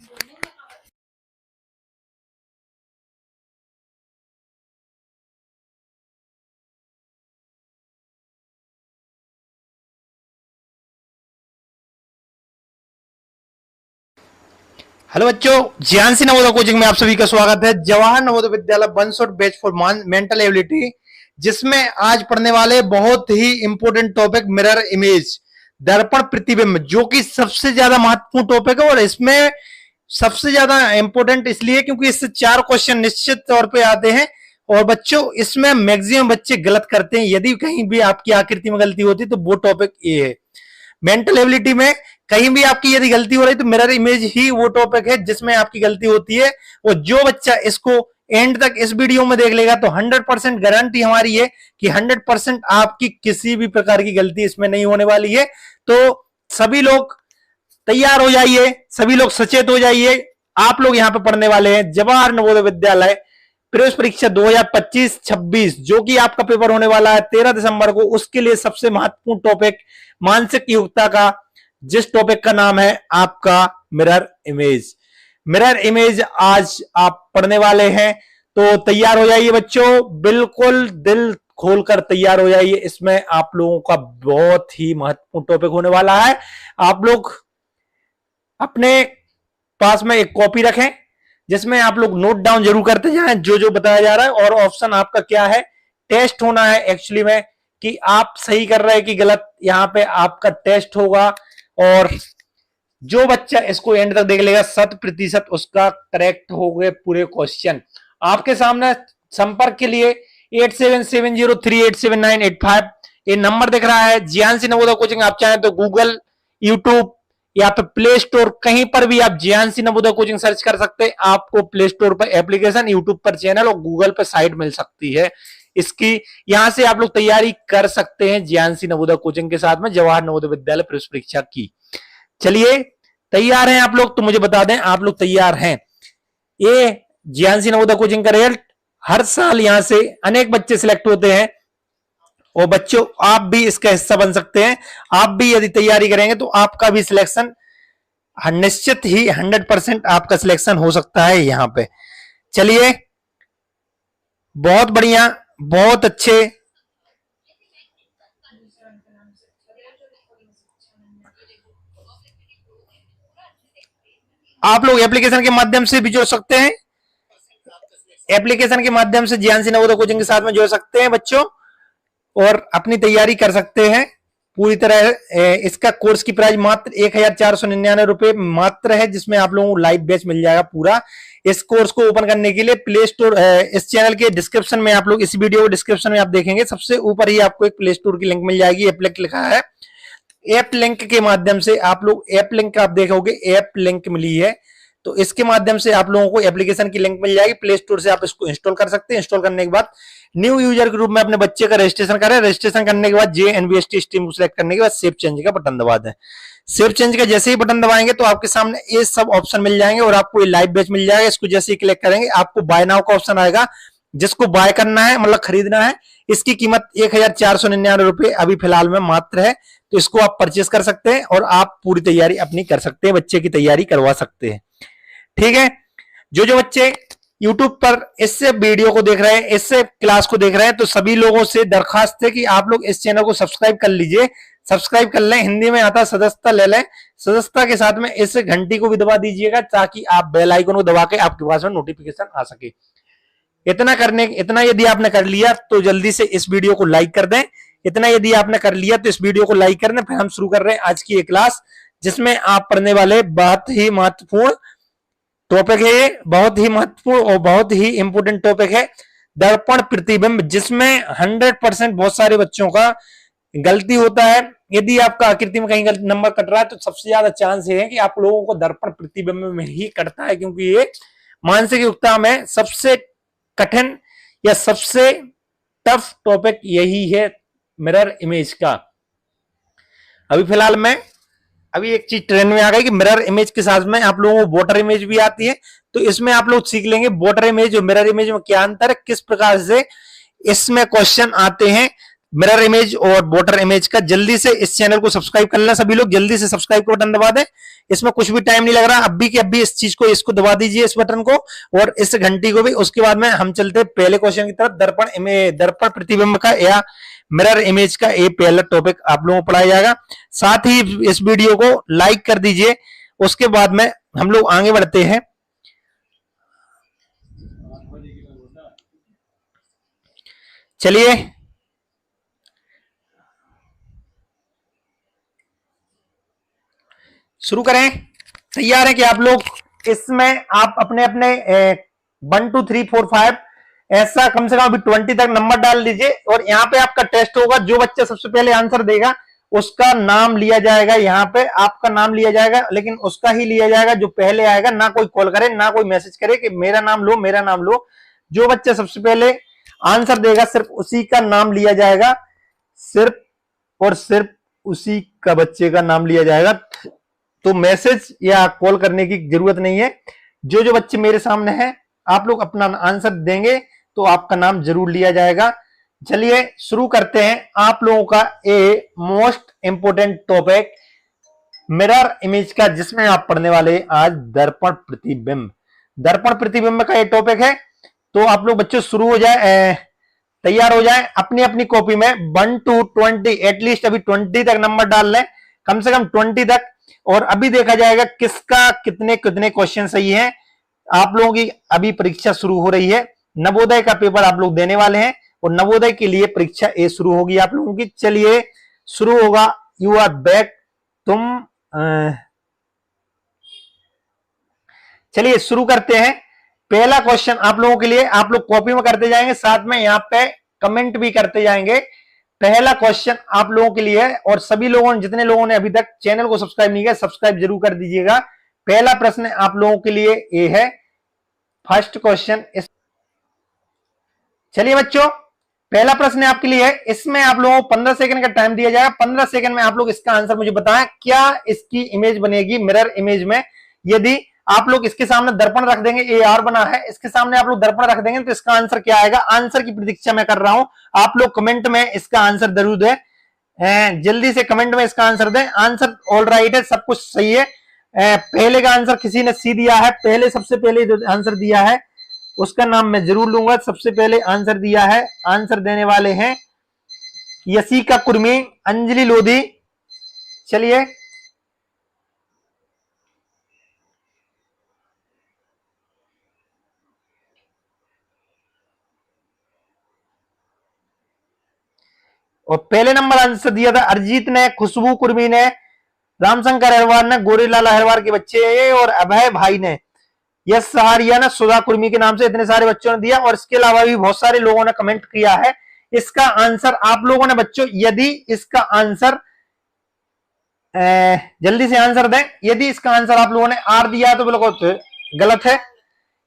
Hello बच्चों, ज्ञानसी Navodaya coaching में आप सभी का स्वागत है। Jawahar Navodaya Vidyalaya Bansod batch for mental ability, जिसमें आज पढ़ने वाले बहुत ही इंपॉर्टेंट टॉपिक मिरर इमेज, दर्पण प्रतिबिंब, जो कि सबसे ज्यादा महत्वपूर्ण टॉपिक है। और इसमें सबसे ज्यादा इंपॉर्टेंट इसलिए क्योंकि इससे 4 क्वेश्चन निश्चित तौर पे आते हैं। और बच्चों, इसमें मैक्सिमम बच्चे गलत करते हैं। यदि कहीं भी आपकी आकृति में गलती होती है तो वो टॉपिक ये है। मेंटल एबिलिटी में कहीं भी आपकी यदि गलती हो रही तो मिरर इमेज ही वो टॉपिक है जिसमें आपकी गलती होती है। और जो बच्चा इसको एंड तक इस वीडियो में देख लेगा तो 100% गारंटी हमारी है कि 100% आपकी किसी भी प्रकार की गलती इसमें नहीं होने वाली है। तो सभी लोग तैयार हो जाइए, सभी लोग सचेत हो जाइए। आप लोग यहाँ पे पढ़ने वाले हैं जवाहर नवोदय विद्यालय प्रवेश परीक्षा 2025-26, जो कि आपका पेपर होने वाला है 13 दिसंबर को। उसके लिए सबसे महत्वपूर्ण टॉपिक मानसिक योग्यता का, जिस टॉपिक का नाम है आपका मिरर इमेज। मिरर इमेज आज आप पढ़ने वाले हैं, तो तैयार हो जाइए बच्चों, बिल्कुल दिल खोलकर तैयार हो जाइए। इसमें आप लोगों का बहुत ही महत्वपूर्ण टॉपिक होने वाला है। आप लोग अपने पास में एक कॉपी रखें जिसमें आप लोग नोट डाउन जरूर करते जाएं जो जो बताया जा रहा है। और ऑप्शन आपका क्या है, टेस्ट होना है एक्चुअली में, कि आप सही कर रहे हैं कि गलत। यहां पे आपका टेस्ट होगा और जो बच्चा इसको एंड तक देख लेगा 100% उसका करेक्ट हो गए पूरे क्वेश्चन। आपके सामने संपर्क के लिए 8770387985 ये नंबर दिख रहा है। ज्ञानसी नवोदय कोचिंग आप चाहें तो गूगल, यूट्यूब या फिर प्ले स्टोर, कहीं पर भी आप ज्ञानसी नवोदय कोचिंग सर्च कर सकते हैं। आपको प्ले स्टोर पर एप्लीकेशन, यूट्यूब पर चैनल और गूगल पर साइट मिल सकती है इसकी। यहां से आप लोग तैयारी कर सकते हैं ज्ञानसी नवोदय कोचिंग के साथ में जवाहर नवोदय विद्यालय प्रवेश परीक्षा की। चलिए, तैयार हैं आप लोग? तो मुझे बता दें आप लोग तैयार हैं। ये ज्ञानसी नवोदय कोचिंग का रिजल्ट, हर साल यहां से अनेक बच्चे सिलेक्ट होते हैं और बच्चों आप भी इसका हिस्सा बन सकते हैं। आप भी यदि तैयारी करेंगे तो आपका भी सिलेक्शन निश्चित ही 100% आपका सिलेक्शन हो सकता है यहां पे। चलिए, बहुत बढ़िया, बहुत अच्छे। आप लोग एप्लीकेशन के माध्यम से भी जुड़ सकते हैं, एप्लीकेशन के माध्यम से ज्ञानसी नवोदय कोचिंग के साथ में जुड़ सकते हैं बच्चों और अपनी तैयारी कर सकते हैं पूरी तरह। इसका कोर्स की प्राइस मात्र 1499 रुपए मात्र है, जिसमें आप लोगों को लाइव बैच मिल जाएगा पूरा। इस कोर्स को ओपन करने के लिए प्ले स्टोर, इस चैनल के डिस्क्रिप्शन में आप लोग, इस वीडियो डिस्क्रिप्शन में आप देखेंगे सबसे ऊपर ही आपको एक प्ले स्टोर की लिंक मिल जाएगी। ऐप लिंक लिखा है, ऐप लिंक के माध्यम से आप लोग, ऐप लिंक आप देखोगे ऐप लिंक मिली है, तो इसके माध्यम से आप लोगों को एप्लीकेशन की लिंक मिल जाएगी। प्ले स्टोर से आप इसको इंस्टॉल कर सकते हैं। इंस्टॉल करने के बाद न्यू यूजर के रूप में अपने बच्चे का रजिस्ट्रेशन करें। रजिस्ट्रेशन करने के बाद JNVST स्ट्रीम को सिलेक्ट करने के बाद सेव चेंज का बटन दबा दें। सेव चेंज का जैसे ही बटन दबाएंगे तो आपके सामने ये सब ऑप्शन मिल जाएंगे और आपको ये लाइव बैच मिल जाएगा। इसको जैसे ही क्लिक करेंगे आपको बाय नाउ का ऑप्शन आएगा, जिसको बाय करना है मतलब खरीदना है। इसकी कीमत 1499 रुपए अभी फिलहाल में मात्र है, तो इसको आप परचेस कर सकते हैं और आप पूरी तैयारी अपनी कर सकते हैं, बच्चे की तैयारी करवा सकते हैं। ठीक है, जो जो बच्चे YouTube पर इससे वीडियो को देख रहे हैं, इससे क्लास को देख रहे हैं, तो सभी लोगों से दरखास्त है कि आप लोग इस चैनल को सब्सक्राइब कर लीजिए, सब्सक्राइब कर लें। हिंदी में आता है सदस्यता ले लें, सदस्यता के साथ में इस घंटी को भी दबा दीजिएगा ताकि आप बेल आइकन को दबा के आपके पास में नोटिफिकेशन आ सके। इतना यदि आपने कर लिया तो जल्दी से इस वीडियो को लाइक कर दें। इतना यदि आपने कर लिया तो इस वीडियो को लाइक कर दें। फिर हम शुरू कर रहे हैं आज की ये क्लास, जिसमें आप पढ़ने वाले बहुत ही महत्वपूर्ण टॉपिक है। ये बहुत ही महत्वपूर्ण और बहुत ही इंपोर्टेंट टॉपिक है, दर्पण प्रतिबिंब, जिसमें 100% बहुत सारे बच्चों का गलती होता है। यदि आपका आकृति में कहीं नंबर कट रहा है तो सबसे ज्यादा चांस ये है कि आप लोगों को दर्पण प्रतिबिंब में ही कटता है, क्योंकि ये मानसिक योग्यता में सबसे कठिन या सबसे टफ टॉपिक यही है, मिरर इमेज का। अभी फिलहाल में एक चीज ट्रेंड में आ गई कि मिरर इमेज के साथ में आप लोगों को वाटर इमेज भी आती है, तो इसमें आप लोग सीख लेंगे वाटर इमेज और मिरर इमेज में क्या अंतर है, किस प्रकार से इसमें क्वेश्चन आते हैं, मिरर इमेज और बॉर्डर इमेज का। जल्दी से इस चैनल को सब्सक्राइब कर लेना सभी लोग, जल्दी से सब्सक्राइब का बटन दबा दें, इसमें कुछ भी टाइम नहीं लग रहा, अभी के अभी इस चीज को, इसको दबा दीजिए इस बटन को और इस घंटी को भी। उसके बाद में हम चलते हैं पहले क्वेश्चन की तरफ, दर्पण प्रतिबिंब का या मिरर इमेज का ये पहला टॉपिक आप लोगों को पढ़ाया जाएगा। साथ ही इस वीडियो को लाइक कर दीजिए। उसके बाद में हम लोग आगे बढ़ते हैं। चलिए शुरू करें। तैयार है कि आप लोग? इसमें आप अपने अपने 1 2 3 4 5 ऐसा कम से कम अभी 20 तक नंबर डाल दीजिए और यहाँ पे आपका टेस्ट होगा। जो बच्चा सबसे पहले आंसर देगा उसका नाम लिया जाएगा, यहाँ पे आपका नाम लिया जाएगा, लेकिन उसका ही लिया जाएगा जो पहले आएगा। ना कोई कॉल करे, ना कोई मैसेज करे कि मेरा नाम लो, मेरा नाम लो। जो बच्चा सबसे पहले आंसर देगा सिर्फ उसी का नाम लिया जाएगा, सिर्फ और सिर्फ उसी का बच्चे का नाम लिया जाएगा। तो मैसेज या कॉल करने की जरूरत नहीं है। जो जो बच्चे मेरे सामने हैं आप लोग अपना आंसर देंगे तो आपका नाम जरूर लिया जाएगा। चलिए शुरू करते हैं आप लोगों का a most important topic mirror image का, जिसमें आप पढ़ने वाले आज दर्पण प्रतिबिंब। दर्पण प्रतिबिंब का ये टॉपिक है। तो आप लोग बच्चों शुरू हो जाए, तैयार हो जाए। अपनी अपनी कॉपी में 1 to 20 एटलीस्ट अभी 20 तक नंबर डाल लें, कम से कम 20 तक। और अभी देखा जाएगा किसका कितने कितने क्वेश्चन सही हैं। आप लोगों की अभी परीक्षा शुरू हो रही है, नवोदय का पेपर आप लोग देने वाले हैं और नवोदय के लिए परीक्षा ए शुरू होगी आप लोगों की। चलिए शुरू होगा। You are back. चलिए शुरू करते हैं। पहला क्वेश्चन आप लोगों के लिए, आप लोग कॉपी में करते जाएंगे, साथ में यहाँ पे कमेंट भी करते जाएंगे। पहला क्वेश्चन आप लोगों के लिए है और सभी लोगों ने, जितने लोगों ने अभी तक चैनल को सब्सक्राइब नहीं किया, सब्सक्राइब जरूर कर दीजिएगा। पहला प्रश्न आप लोगों के लिए ये है, फर्स्ट क्वेश्चन। चलिए बच्चों पहला प्रश्न आपके लिए है। इसमें आप लोगों को 15 सेकंड का टाइम दिया जाएगा। 15 सेकंड में आप लोग इसका आंसर मुझे बताएं, क्या इसकी इमेज बनेगी मिरर इमेज में। यदि आप लोग इसके सामने दर्पण रख देंगे, ए आर बना है, इसके सामने आप लोग दर्पण रख देंगे तो इसका आंसर क्या आएगा। आंसर की प्रतीक्षा मैं कर रहा हूं, आप लोग कमेंट में इसका आंसर जरूर दें, जल्दी से कमेंट में इसका आंसर दें। आंसर ऑल राइट है, सब कुछ सही है। पहले का आंसर किसी ने सी दिया है, पहले सबसे पहले जो आंसर दिया है उसका नाम मैं जरूर लूंगा। सबसे पहले आंसर दिया है, आंसर देने वाले हैं यशिका कुर्मी, अंजलि लोधी। चलिए और पहले नंबर आंसर दिया था अरिजीत ने, खुशबू कुर्मी ने, रामशंकर अहरवार ने, गोरीलाल अहरवार के बच्चे और अभय भाई ने, यश सहारिया ने, सुधा कुर्मी के नाम से। इतने सारे बच्चों ने दिया और इसके अलावा भी बहुत सारे लोगों ने कमेंट किया है। इसका आंसर आप लोगों ने बच्चों, यदि इसका आंसर जल्दी से आंसर दें। यदि इसका आंसर आप लोगों ने आर दिया है तो बिल्कुल गलत है।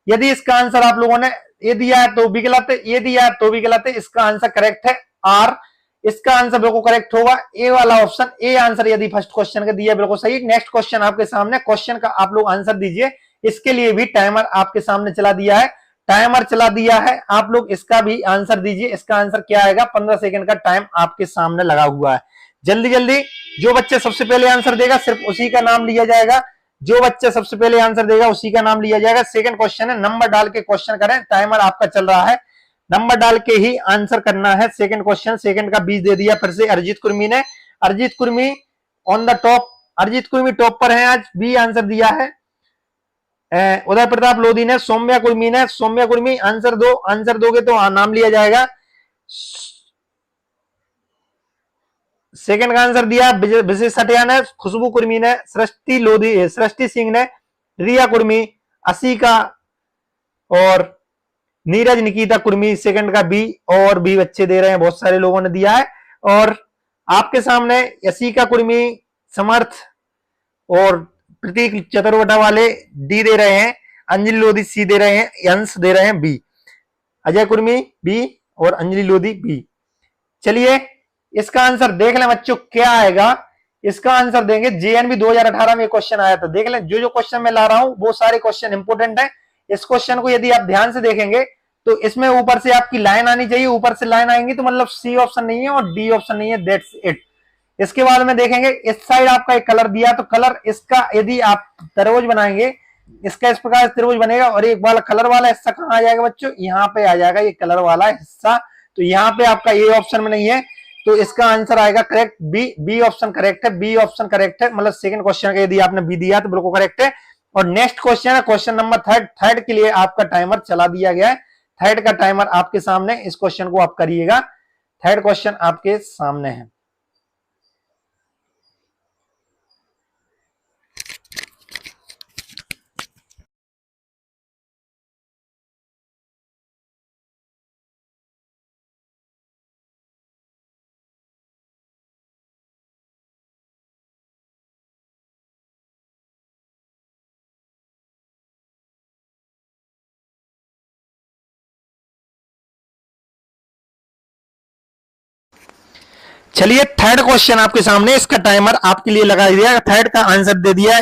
यदि इसका आंसर आप लोगों ने ए दिया है तो भी गलत है, ये दिया है तो भी गलत है। इसका आंसर करेक्ट है आर। इसका आंसर बिल्कुल करेक्ट होगा ए वाला ऑप्शन, ए आंसर यदि फर्स्ट क्वेश्चन का दिया बिल्कुल सही। नेक्स्ट क्वेश्चन आपके सामने, क्वेश्चन का आप लोग आंसर दीजिए। इसके लिए भी टाइमर आपके सामने चला दिया है, टाइमर चला दिया है। आप लोग इसका भी आंसर दीजिए। इसका आंसर क्या आएगा। 15 सेकंड का टाइम आपके सामने लगा हुआ है। जल्दी जल्दी, जो बच्चा सबसे पहले आंसर देगा सिर्फ उसी का नाम लिया जाएगा। जो बच्चा सबसे पहले आंसर देगा उसी का नाम लिया जाएगा। सेकंड क्वेश्चन है, नंबर डाल के क्वेश्चन करें। टाइमर आपका चल रहा है, नंबर डाल के ही आंसर करना है। सेकंड क्वेश्चन, सेकंड का 20 दे दिया फिर से अरिजीत कुर्मी ने। Arijit Kurmi on the top, Arijit Kurmi top पर है आज, बी आंसर दिया है। उदय प्रताप लोधी ने, सौम्या कुर्मी ने, सौम्या कुर्मी आंसर दो, आंसर दोगे तो नाम लिया जाएगा। सेकंड का आंसर दिया विजय सटिया ने, खुशबू कुर्मी ने, सृष्टि लोधी, सृष्टि सिंह ने, रिया कुर्मी, असीका और नीरज निकिता कुर्मी। सेकंड का बी, और भी बच्चे दे रहे हैं, बहुत सारे लोगों ने दिया है। और आपके सामने यशिका कुर्मी, समर्थ और प्रतीक चतुर्वटा वाले डी दे रहे हैं, अंजलि लोधी सी दे रहे हैं, अंश दे रहे हैं बी, अजय कुर्मी बी और अंजलि लोधी बी। चलिए इसका आंसर देख लें बच्चों क्या आएगा। इसका आंसर देंगे, जेएनबी 2018 में क्वेश्चन आया था। देख लें, जो जो क्वेश्चन मैं ला रहा हूं वो सारे क्वेश्चन इंपोर्टेंट है। इस क्वेश्चन को यदि आप ध्यान से देखेंगे तो इसमें ऊपर से आपकी लाइन आनी चाहिए, ऊपर से लाइन आएंगी तो मतलब सी ऑप्शन नहीं है और डी ऑप्शन नहीं है, दैट्स इट। इसके बाद में देखेंगे इस साइड आपका एक कलर दिया, तो कलर इसका यदि आप त्रिभुज बनाएंगे, इसका इस प्रकार त्रिभुज बनेगा और एक वाला कलर वाला हिस्सा कहां आ जाएगा बच्चों, यहाँ पे आ जाएगा ये कलर वाला हिस्सा। तो यहाँ पे आपका ए ऑप्शन में नहीं है, तो इसका आंसर आएगा correct B. B option correct है, बी ऑप्शन करेक्ट है, मतलब सेकंड क्वेश्चन का यदि आपने बी दिया तो बिल्कुल करेक्ट है। और नेक्स्ट क्वेश्चन है क्वेश्चन नंबर थर्ड। थर्ड के लिए आपका टाइमर चला दिया गया है, थर्ड का टाइमर आपके सामने, इस क्वेश्चन को आप करिएगा। थर्ड क्वेश्चन आपके सामने है। चलिए थर्ड क्वेश्चन आपके सामने, इसका टाइमर आपके लिए लगा दिया। थर्ड का आंसर दे दिया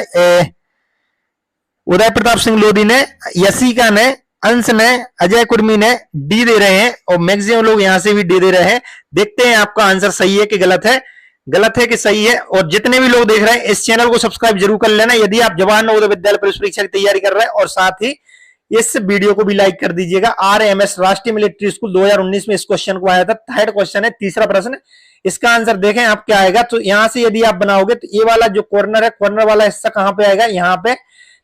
उदय प्रताप सिंह लोधी ने, यशिका ने, अंश ने, अजय कुर्मी ने डी दे रहे हैं और मैक्सिमम लोग यहां से भी डी दे रहे हैं। देखते हैं आपका आंसर सही है कि गलत है, गलत है कि सही है। और जितने भी लोग देख रहे हैं इस चैनल को सब्सक्राइब जरूर कर लेना यदि आप जवाहर नवोदय विद्यालय प्रवेश परीक्षा की तैयारी कर रहे हैं, और साथ ही इस वीडियो को भी लाइक कर दीजिएगा। आरएमएस राष्ट्रीय मिलिट्री स्कूल 2019 में इस क्वेश्चन को आया था। थर्ड क्वेश्चन है, तीसरा प्रश्न, इसका आंसर देखें आप क्या आएगा। तो यहां से यदि आप बनाओगे तो ये वाला जो कॉर्नर है, कॉर्नर वाला हिस्सा कहां पे आएगा, यहाँ पे।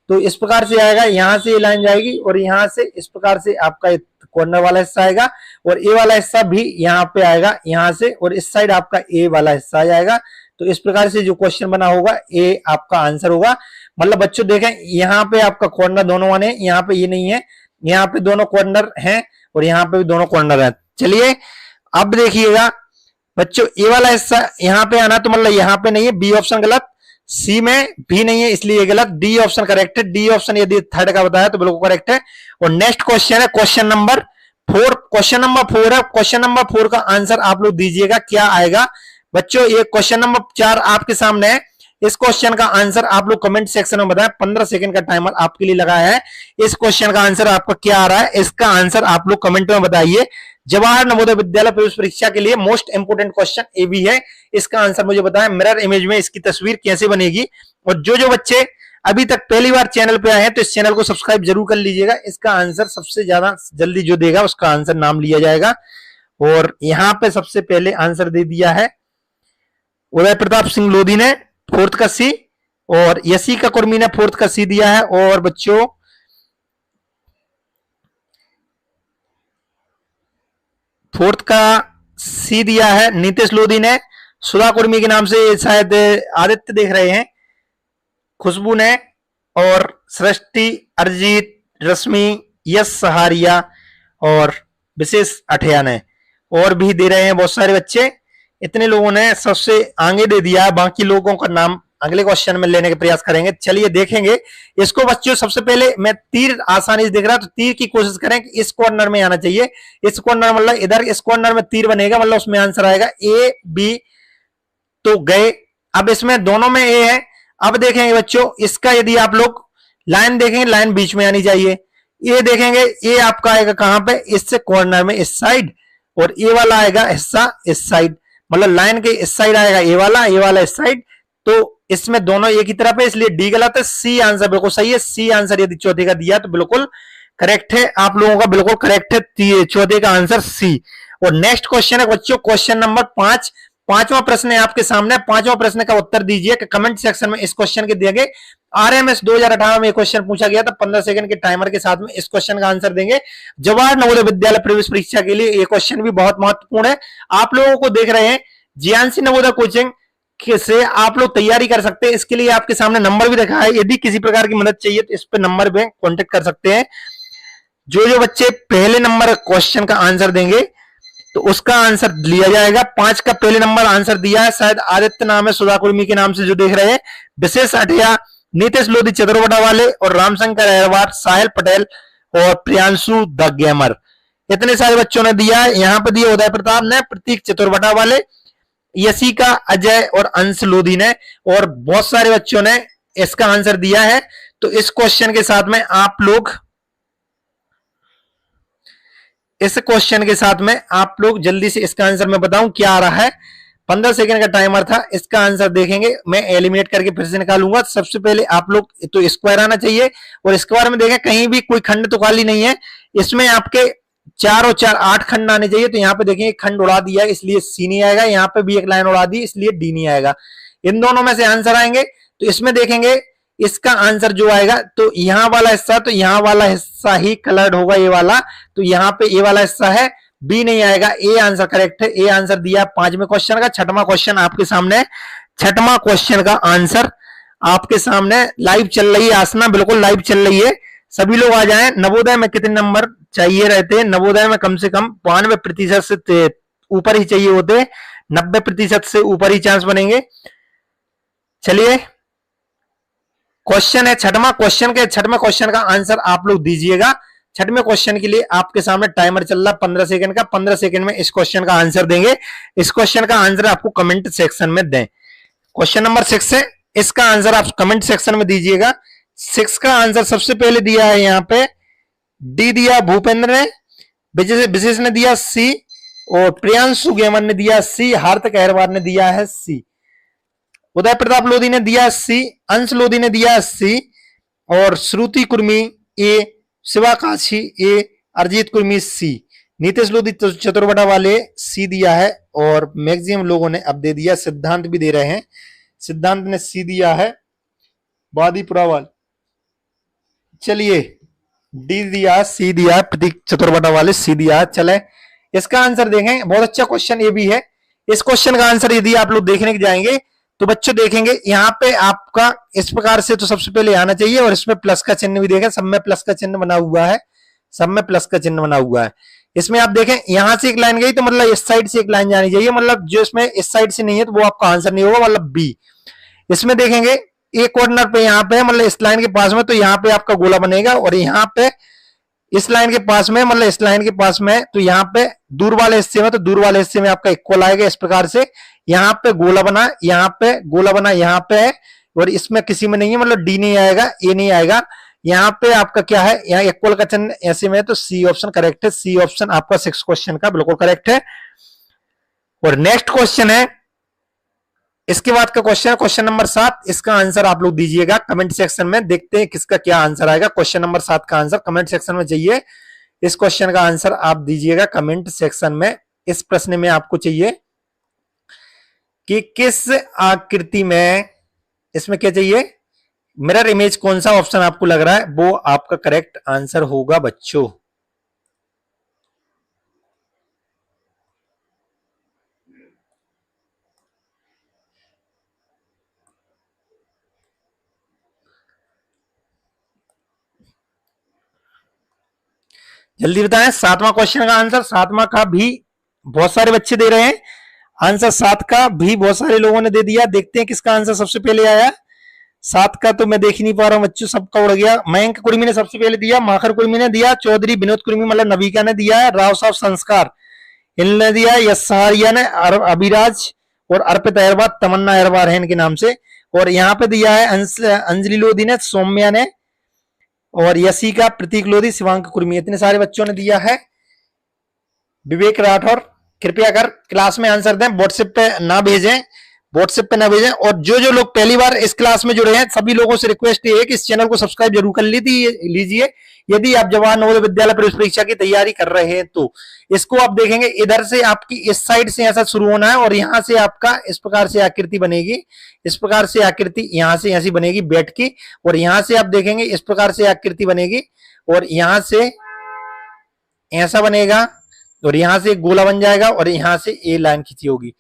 तो इस प्रकार से आएगा, यहां से ये लाइन जाएगी और यहां से इस प्रकार से आपका कॉर्नर वाला हिस्सा आएगा और ए वाला हिस्सा भी यहाँ पे आएगा यहां से, और इस साइड आपका ए वाला हिस्सा आ जाएगा। तो इस प्रकार से जो क्वेश्चन बना होगा ए आपका आंसर होगा। मतलब बच्चों देखें यहाँ पे आपका कॉर्नर दोनों वाले, यहाँ पे ये नहीं है, यहाँ पे दोनों कॉर्नर हैं और यहाँ पे भी दोनों कॉर्नर है। चलिए अब देखिएगा बच्चों, ए वाला हिस्सा यहाँ पे आना, तो मतलब यहाँ पे नहीं है, बी ऑप्शन गलत, सी में भी नहीं है इसलिए गलत, डी ऑप्शन करेक्ट है। डी ऑप्शन यदि थर्ड का बताया तो बिल्कुल करेक्ट है। और नेक्स्ट क्वेश्चन है क्वेश्चन नंबर 4। क्वेश्चन नंबर 4 है, क्वेश्चन नंबर 4 का आंसर आप लोग दीजिएगा क्या आएगा। बच्चों ये क्वेश्चन नंबर 4 आपके सामने है, इस क्वेश्चन का आंसर आप लोग कमेंट सेक्शन में बताएं। 15 सेकंड का टाइमर आपके लिए लगाया है। इस क्वेश्चन का आंसर आपका क्या आ रहा है, इसका आंसर आप लोग कमेंट में बताइए। जवाहर नवोदय विद्यालय प्रवेश परीक्षा के लिए मोस्ट इंपोर्टेंट क्वेश्चन ए भी है, इसका आंसर मुझे बताएं। मिरर इमेज में इसकी तस्वीर कैसे बनेगी। और जो जो बच्चे अभी तक पहली बार चैनल पे आए हैं तो इस चैनल को सब्सक्राइब जरूर कर लीजिएगा। इसका आंसर सबसे ज्यादा जल्दी जो देगा उसका आंसर नाम लिया जाएगा। और यहां पे सबसे पहले आंसर दे दिया है उदय प्रताप सिंह लोधी ने, फोर्थ का सी, और यशिका कुर्मी ने फोर्थ का सी दिया है। और बच्चों फोर्थ का सी दिया है नीतीश लोधी ने, सुधा कुर्मी के नाम से शायद आदित्य देख रहे हैं, खुशबू ने, और सृष्टि, अरिजीत, रश्मि, यश सहारिया और विशेष अठिया ने, और भी दे रहे हैं बहुत सारे बच्चे। इतने लोगों ने सबसे आगे दे दिया है, बाकी लोगों का नाम अगले क्वेश्चन में लेने के प्रयास करेंगे। चलिए देखेंगे इसको बच्चों। सबसे पहले मैं तीर आसानी से दिख रहा है तो तीर की कोशिश करें कि इस कॉर्नर में आना चाहिए। इस कॉर्नर मतलब इधर इस कॉर्नर में तीर बनेगा, मतलब उसमें आंसर आएगा ए बी। तो गए, अब इसमें दोनों में ए है। अब देखेंगे बच्चों इसका, यदि आप लोग लाइन देखेंगे लाइन बीच में आनी चाहिए। ये देखेंगे ये आपका आएगा कहां पे, इससे कॉर्नर में इस साइड, और ये वाला आएगा हिस्सा इस साइड, मतलब लाइन के इस साइड आएगा ये वाला इस साइड। तो इसमें दोनों एक ही तरफ है इसलिए डी गलत है, सी आंसर बिल्कुल सही है। सी आंसर यदि चौथे का दिया तो बिल्कुल करेक्ट है, आप लोगों का बिल्कुल करेक्ट है चौथे का आंसर सी। और नेक्स्ट क्वेश्चन है बच्चों क्वेश्चन नंबर 5। पांचवा प्रश्न है आपके सामने, पांचवा प्रश्न का उत्तर दीजिए कि कमेंट सेक्शन में इस क्वेश्चन के दिए गए। आरएमएस 2018 में क्वेश्चन पूछा गया था, 15 सेकंड के टाइमर के साथ में इस क्वेश्चन का आंसर देंगे। जवाहर नवोदय विद्यालय प्रवेश परीक्षा के लिए ये क्वेश्चन भी बहुत महत्वपूर्ण है। आप लोगों को देख रहे हैं जीएनसी नवोदय कोचिंग से आप लोग तैयारी कर सकते हैं। इसके लिए आपके सामने नंबर भी रखा है, यदि किसी प्रकार की मदद चाहिए तो इस पे नंबर पे कांटेक्ट कर सकते हैं। जो जो बच्चे पहले नंबर क्वेश्चन का आंसर देंगे तो उसका आंसर लिया जाएगा। 5 का पहले नंबर आंसर दिया है, शायद आदित्य नाम है, सुधा कुर्मी के नाम से जो देख रहे हैं, विशेष अठिया, नीतीश लोधी चतुर्वटा वाले, और रामशंकर अहरवार, साहिल पटेल और प्रियांशु द गेमर। इतने सारे बच्चों ने दिया है। यहाँ पे दिया उदय प्रताप ने, प्रतीक चतुर्वटा वाले, यशिका, अजय और अंश लोधी ने, और बहुत सारे बच्चों ने इसका आंसर दिया है। तो इस क्वेश्चन के साथ में आप लोग इस क्वेश्चन के साथ में आप लोग जल्दी से इसका आंसर मैं बताऊं क्या आ रहा है। 15 सेकंड का टाइमर था, इसका आंसर देखेंगे, मैं एलिमिनेट करके फिर से निकालूंगा। सबसे पहले आप लोग तो स्क्वायर आना चाहिए, और स्क्वायर में देखें कहीं भी कोई खंड तो खाली नहीं है, इसमें आपके 4 और 4 8 खंड आने चाहिए। तो यहाँ पे देखें एक खंड उड़ा दिया है, इसलिए सी नहीं आएगा, यहाँ पे भी एक लाइन उड़ा दी इसलिए डी नहीं आएगा। इन दोनों में से आंसर आएंगे। तो इसमें देखेंगे इसका आंसर जो आएगा, तो यहां वाला हिस्सा, तो यहां वाला हिस्सा ही कलर्ड होगा ये वाला, तो यहां पे ये वाला हिस्सा है, बी नहीं आएगा, ए आंसर करेक्ट है। ए आंसर दिया 5वें क्वेश्चन का। छठवां क्वेश्चन आपके सामने, छठवां क्वेश्चन का आंसर आपके सामने लाइव चल रही है आसना, बिल्कुल लाइव चल रही है, सभी लोग आ जाएं। नवोदय में कितने नंबर चाहिए रहते हैं? नवोदय में कम से कम 92% से ऊपर ही चाहिए होते, 90% से ऊपर ही चांस बनेंगे। चलिए क्वेश्चन है छठवां, क्वेश्चन के छठवें क्वेश्चन का आंसर आप लोग दीजिएगा। छठवें क्वेश्चन के लिए आपके सामने टाइमर चल रहा है 15 सेकंड का। 15 सेकंड में इस क्वेश्चन का आंसर देंगे। इस क्वेश्चन का आंसर आपको कमेंट सेक्शन में दें। क्वेश्चन नंबर 6 है, इसका आंसर आप कमेंट सेक्शन में दीजिएगा। 6 का आंसर सबसे पहले दिया है यहाँ पे डी दिया भूपेंद्र ने, विशेष ने दिया सी, और प्रियांशु गेमन ने दिया सी, हार्दिक अहरवार ने दिया है सी, उदय प्रताप लोधी ने दिया सी, अंश लोधी ने दिया सी, और श्रुति कुर्मी ए, शिवा काशी ए, अरिजीत कुर्मी सी, नीतीश लोधी चतुर्बटा वाले सी दिया है, और मैक्सिमम लोगों ने अब दे दिया, सिद्धांत भी दे रहे हैं, सिद्धांत ने सी दिया है, बादीपुरा वाले चलिए डी दिया, सी दिया, प्रतीक चतुर्बटा वाले सी दिया। चले इसका आंसर देखें, बहुत अच्छा क्वेश्चन ये भी है। इस क्वेश्चन का आंसर यदि आप लोग देखने के जाएंगे तो बच्चों देखेंगे यहाँ पे आपका इस प्रकार से तो सबसे पहले आना चाहिए, और इसमें प्लस का चिन्ह भी देखें, सब में प्लस का चिन्ह बना हुआ है, सब में प्लस का चिन्ह बना हुआ है। इसमें आप देखें यहां से एक लाइन गई तो मतलब इस साइड से एक लाइन जानी चाहिए, मतलब जो इसमें इस साइड से नहीं है तो वो आपका आंसर नहीं होगा, मतलब बी। इसमें देखेंगे एक कॉर्नर पे यहाँ पे मतलब इस लाइन के पास में, तो यहाँ पे आपका गोला बनेगा, और यहाँ पे इस लाइन के पास में मतलब इस लाइन के पास में, तो यहाँ पे दूर वाले हिस्से में, तो दूर वाले हिस्से में आपका इक्वल आएगा। इस प्रकार से यहाँ पे गोला बना, यहाँ पे गोला बना, यहाँ पे है, और इसमें किसी में नहीं है, मतलब डी नहीं आएगा, ए नहीं आएगा। यहाँ पे आपका क्या है, यहाँ इक्वल का चिन्ह ऐसे में, तो सी ऑप्शन करेक्ट है। सी ऑप्शन आपका 6 क्वेश्चन का बिल्कुल करेक्ट है। और नेक्स्ट क्वेश्चन है, इसके बाद का क्वेश्चन है क्वेश्चन नंबर 7। इसका आंसर आप लोग दीजिएगा कमेंट सेक्शन में, देखते हैं किसका क्या आंसर आएगा। क्वेश्चन नंबर 7 का आंसर कमेंट सेक्शन में चाहिए। इस क्वेश्चन का आंसर आप दीजिएगा कमेंट सेक्शन में। इस प्रश्न में आपको चाहिए कि किस आकृति में, इसमें क्या चाहिए, मिरर इमेज, कौन सा ऑप्शन आपको लग रहा है वो आपका करेक्ट आंसर होगा बच्चों। जल्दी बताएं 7वां क्वेश्चन का आंसर। 7वां का भी बहुत सारे बच्चे दे रहे हैं आंसर, 7 का भी बहुत सारे लोगों ने दे दिया। देखते हैं किसका आंसर सबसे पहले आया। 7 का तो मैं देख ही नहीं पा रहा हूं बच्चों, सबका उड़ गया। मयंक कुर्मी ने सबसे पहले दिया, माखर कुर्मी ने दिया, चौधरी विनोद कुर्मी मतलब नविका ने दिया है, राव साहब संस्कार इनने दिया, यश सहारिया ने, अभिराज और अर्पित अहरवार, तमन्ना अहरवार है इनके नाम से। और यहाँ पे दिया है अंजलि लोधी ने, सौम्या ने, और यशिका, प्रतीक लोधी, शिवांक कुर्मी, इतने सारे बच्चों ने दिया है। विवेक राठौर कृपया कर क्लास में आंसर दें, व्हाट्सएप पे ना भेजें, व्हाट्सएप पे ना भेजें। और जो जो लोग पहली बार इस क्लास में जुड़े हैं सभी लोगों से रिक्वेस्ट ये है कि इस चैनल को सब्सक्राइब जरूर कर लीजिए। यदि आप जवाहर नवोदय विद्यालय प्रवेश परीक्षा की तैयारी कर रहे हैं तो इसको आप देखेंगे, इधर से आपकी इस साइड से ऐसा शुरू होना है, और यहां से आपका इस प्रकार से आकृति बनेगी, इस प्रकार से आकृति यहां से ऐसी बनेगी बैठ की, और यहां से आप देखेंगे इस प्रकार से आकृति बनेगी, और यहां से ऐसा बनेगा, और यहां से एक गोला बन जाएगा, और यहां से ए लाइन खींची होगी।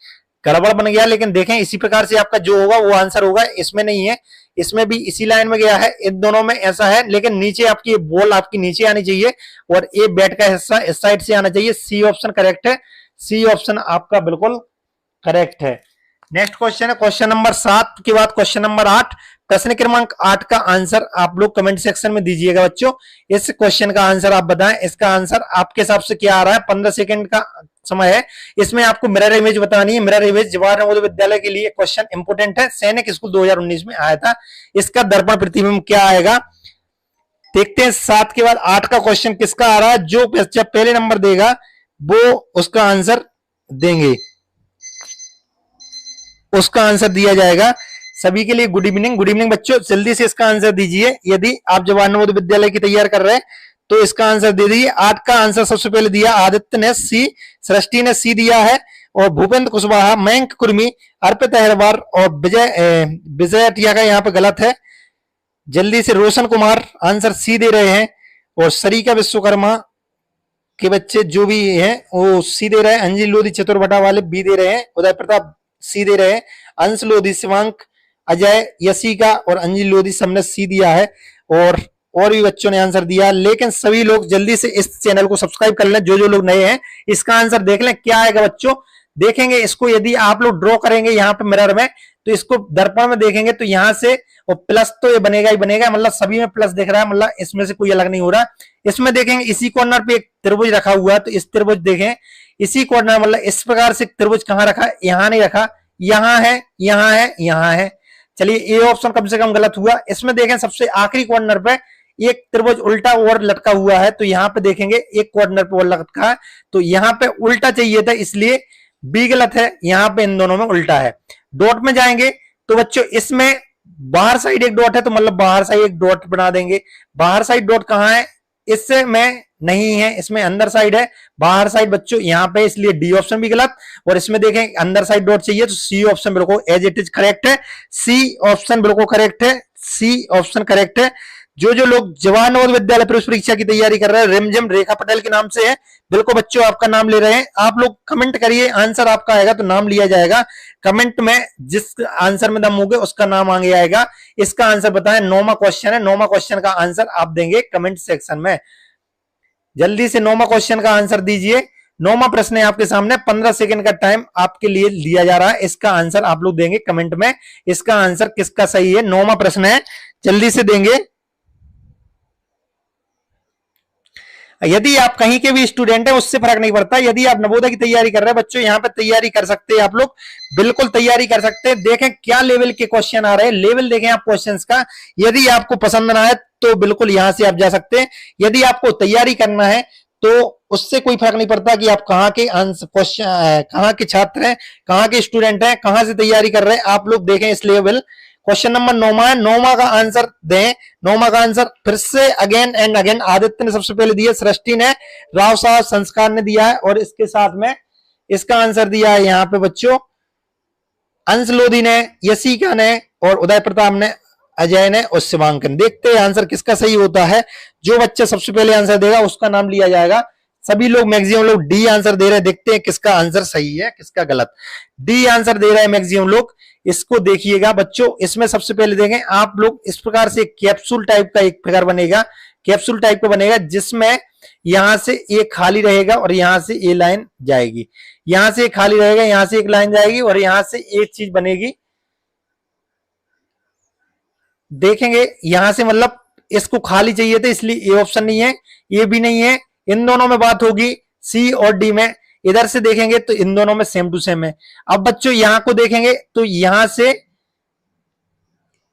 गड़बड़ बन गया, लेकिन देखें इसी प्रकार से आपका जो होगा वो आंसर होगा। इसमें नहीं है, इसमें भी इसी लाइन में गया है, इन दोनों में ऐसा है, लेकिन नीचे आपकी बॉल आपकी नीचे आनी चाहिए, और ए बैट का हिस्सा इस साइड से आना चाहिए। सी ऑप्शन करेक्ट है, सी ऑप्शन आपका बिल्कुल करेक्ट है। नेक्स्ट क्वेश्चन है क्वेश्चन नंबर 7 के बाद क्वेश्चन नंबर 8। प्रश्न क्रमांक 8 का आंसर आप लोग कमेंट सेक्शन में दीजिएगा बच्चों। इस क्वेश्चन का आंसर आप बताएं, इसका आंसर आपके हिसाब से क्या आ रहा है। 15 सेकंड का समय है, इसमें आपको मिरर इमेज बतानी है। मिरर इमेज जवाहर नवोदय विद्यालय के लिए क्वेश्चन इंपोर्टेंट है, सैनिक स्कूल 2019 में आया था। इसका दर्पण प्रतिबिंब क्या आएगा, देखते हैं 7 के बाद 8 का क्वेश्चन किसका आ रहा है। जो बच्चा पहले नंबर देगा वो उसका आंसर देंगे, उसका आंसर दिया जाएगा। सभी के लिए गुड इवनिंग। गुड इवनिंग बच्चों, जल्दी से इसका आंसर दीजिए। यदि आप जवाहर नवोदय विद्यालय की तैयार कर रहे हैं तो इसका आंसर दे दीजिए। 8 का आंसर सबसे पहले दिया आदित्य ने सी, सृष्टि ने सी दिया है, और भूपेंद्र कुशवाहा, मयंक कुर्मी, अर्पिता अहरवार और विजय अटिया का यहाँ पे गलत है। जल्दी से रोशन कुमार आंसर सी दे रहे हैं, और सरिका विश्वकर्मा के बच्चे जो भी हैं वो सी दे रहे हैं। अंजलि लोधी चतुर्भटा वाले बी दे रहे हैं। उदय प्रताप सी दे रहे हैं। अंश लोधी, शिवांक, अजय, यशिका और अंजलि लोधी सबने सी दिया है, और भी बच्चों ने आंसर दिया। लेकिन सभी लोग जल्दी से इस चैनल को सब्सक्राइब कर लें। जो लोग नए हैं इसका आंसर देख लें क्या आएगा बच्चों। देखेंगे इसको, यदि आप लोग ड्रॉ करेंगे यहाँ पे मिरर में, तो इसको दर्पण में देखेंगे तो यहां से और प्लस तो ये बनेगा ही बनेगा, मतलब सभी में प्लस दिख रहा है, मतलब इसमें से कोई अलग नहीं हो रहा। इसमें देखेंगे इसी कॉर्नर पे एक त्रिभुज रखा हुआ है, तो इस त्रिभुज देखें इसी कॉर्नर, मतलब इस प्रकार से त्रिभुज कहां रखा, यहां नहीं रखा, यहां है, यहां है, यहां है। चलिए ए ऑप्शन कम से कम गलत हुआ। इसमें देखें सबसे आखिरी कॉर्नर पे एक त्रिभुज उल्टा और लटका हुआ है, तो यहां पे देखेंगे एक कॉर्नर पे और लटका है, तो यहां पे उल्टा चाहिए था, इसलिए बी गलत है। यहां पे इन दोनों में उल्टा है। डॉट में जाएंगे तो बच्चों इसमें बाहर साइड एक डॉट है, तो मतलब बाहर साइड एक डॉट बना देंगे। बाहर साइड डॉट कहां है, इससे में नहीं है, इसमें अंदर साइड है। बाहर साइड बच्चों यहां पे, इसलिए डी ऑप्शन भी गलत। और इसमें देखें अंदर साइड डॉट चाहिए, तो सी ऑप्शन बिल्कुल एज इट इज करेक्ट है। सी ऑप्शन बिल्कुल करेक्ट है, सी ऑप्शन करेक्ट है। जो लोग जवाहर नवोदय विद्यालय प्रवेश परीक्षा की तैयारी कर रहे हैं, रिमझिम रेखा पटेल के नाम से है, बिल्कुल बच्चों आपका नाम ले रहे हैं। आप लोग कमेंट करिए, आंसर आपका आएगा तो नाम लिया जाएगा। कमेंट में जिस आंसर में दम होगे उसका नाम आगे आएगा। इसका आंसर बताएं। 9वां क्वेश्चन है, 9वां क्वेश्चन का आंसर आप देंगे कमेंट सेक्शन में। जल्दी से 9वां क्वेश्चन का आंसर दीजिए। 9वां प्रश्न है आपके सामने, 15 सेकंड का टाइम आपके लिए लिया जा रहा है। इसका आंसर आप लोग देंगे कमेंट में। इसका आंसर किसका सही है, 9वां प्रश्न है, जल्दी से देंगे। यदि आप कहीं के भी स्टूडेंट हैं उससे फर्क नहीं पड़ता। यदि आप नवोदय की तैयारी कर रहे हैं बच्चों, यहाँ पे तैयारी कर सकते हैं, आप लोग बिल्कुल तैयारी कर सकते हैं। देखें क्या लेवल के क्वेश्चन आ रहे हैं, लेवल देखें आप क्वेश्चंस का। यदि आपको पसंद ना आए तो बिल्कुल यहां से आप जा सकते हैं। यदि आपको तैयारी करना है तो उससे कोई फर्क नहीं पड़ता कि आप कहाँ के क्वेश्चन, कहाँ के छात्र हैं, कहाँ के स्टूडेंट हैं, कहाँ से तैयारी कर रहे हैं। आप लोग देखें इस लेवल। क्वेश्चन नंबर 9वां है, 9वां का आंसर दें। 9वां का आंसर फिर से अगेन एंड अगेन आदित्य ने सबसे पहले दिया, सृष्टि ने, राव साहब संस्कार ने दिया है, और इसके साथ में इसका आंसर दिया है यहाँ पे बच्चों अंश लोधी ने, यशिका ने, और उदय प्रताप ने, अजय ने और शिवांकन। देखते हैं आंसर किसका सही होता है। जो बच्चा सबसे पहले आंसर देगा उसका नाम लिया जाएगा। सभी लोग मैक्सिमम लोग डी आंसर दे रहे हैं। देखते हैं किसका आंसर सही है किसका गलत। डी आंसर दे रहे हैं मैक्सिमम लोग। इसको देखिएगा बच्चों, इसमें सबसे पहले देखें आप लोग, इस प्रकार से कैप्सूल टाइप का एक फिगर बनेगा, कैप्सूल टाइप का बनेगा, जिसमें यहां से एक खाली रहेगा और यहां से ए लाइन जाएगी, यहां से एक खाली रहेगा, यहां से एक लाइन जाएगी, और यहां से एक चीज बनेगी। देखेंगे यहां से, मतलब इसको खाली चाहिए था इसलिए ए ऑप्शन नहीं है, ये भी नहीं है। इन दोनों में बात होगी सी और डी में। इधर से देखेंगे तो इन दोनों में सेम टू सेम है। अब बच्चों यहां को देखेंगे तो यहां से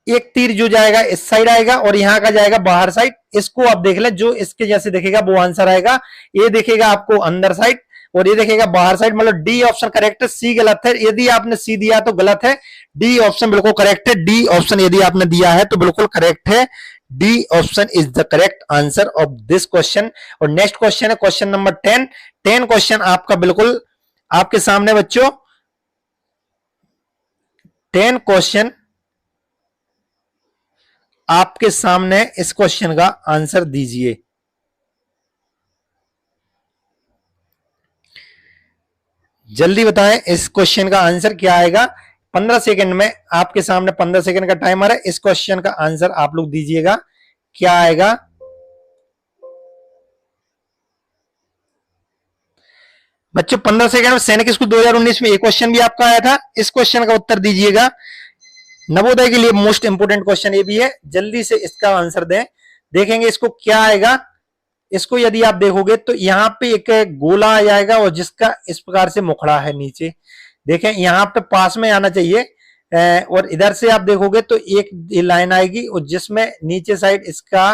एक तीर जो जाएगा इस साइड आएगा और यहां का जाएगा बाहर साइड। इसको आप देख लें, जो इसके जैसे देखेगा वो आंसर आएगा। ये देखेगा आपको अंदर साइड और ये देखेगा बाहर साइड, मतलब डी ऑप्शन करेक्ट है, सी गलत है। यदि आपने सी दिया तो गलत है, डी ऑप्शन बिल्कुल करेक्ट है। डी ऑप्शन यदि आपने दिया है तो बिल्कुल करेक्ट है। D option is the correct answer of this question. और नेक्स्ट क्वेश्चन है क्वेश्चन नंबर 10। 10 क्वेश्चन आपका बिल्कुल आपके सामने बच्चों। 10 क्वेश्चन आपके सामने, इस क्वेश्चन का आंसर दीजिए। जल्दी बताएं इस क्वेश्चन का आंसर क्या आएगा। 15 सेकंड में आपके सामने 15 सेकंड का टाइमर है। इस क्वेश्चन का आंसर आप लोग दीजिएगा, क्या आएगा। बच्चों 15 सेकंड में सैनिक स्कूल 2019 में एक क्वेश्चन भी आपका आया था, इस क्वेश्चन का उत्तर दीजिएगा। नवोदय के लिए मोस्ट इंपोर्टेंट क्वेश्चन ये भी है, जल्दी से इसका आंसर दें। देखेंगे इसको क्या आएगा। इसको यदि आप देखोगे तो यहाँ पे एक गोला आ जाएगा और जिसका इस प्रकार से मुखड़ा है नीचे। देखें यहाँ पे पास में आना चाहिए, और इधर से आप देखोगे तो एक लाइन आएगी और जिसमें नीचे साइड इसका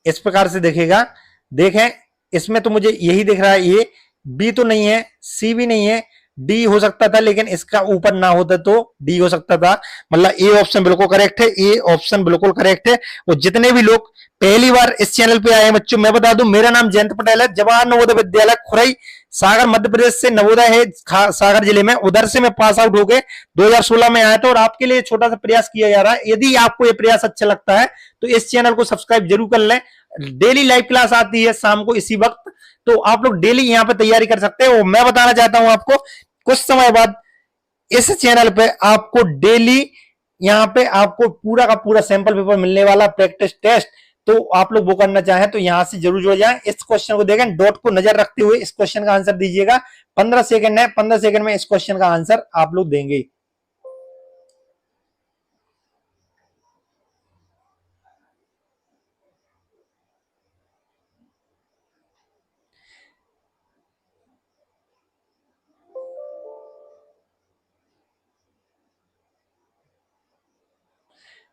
इस प्रकार से दिखेगा। देखें इसमें तो मुझे यही दिख रहा है, ये बी तो नहीं है, सी भी नहीं है, डी हो सकता था, लेकिन इसका ऊपर ना होता तो डी हो सकता था। मतलब ए ऑप्शन बिल्कुल करेक्ट है, ए ऑप्शन बिल्कुल करेक्ट है। और जितने भी लोग पहली बार इस चैनल पे आए हैं बच्चों, मैं बता दूं मेरा नाम जयंत पटेल है, जवाहर नवोदय विद्यालय खुरई सागर मध्य प्रदेश से नवोदय है सागर जिले में, उधर से मैं पास आउट होके 2016 में आया था। और आपके लिए छोटा सा प्रयास किया जा रहा है, यदि आपको ये प्रयास अच्छा लगता है तो इस चैनल को सब्सक्राइब जरूर कर लें। डेली लाइव क्लास आती है शाम को इसी वक्त, तो आप लोग डेली यहाँ पे तैयारी कर सकते हैं। और मैं बताना चाहता हूं आपको, कुछ समय बाद इस चैनल पे आपको डेली यहाँ पे आपको पूरा का पूरा सैंपल पेपर मिलने वाला, प्रैक्टिस टेस्ट। तो आप लोग वो करना चाहें तो यहां से जरूर जुड़ जाएं। इस क्वेश्चन को देखें, डॉट को नजर रखते हुए इस क्वेश्चन का आंसर दीजिएगा। 15 सेकंड है, 15 सेकंड में इस क्वेश्चन का आंसर आप लोग देंगे।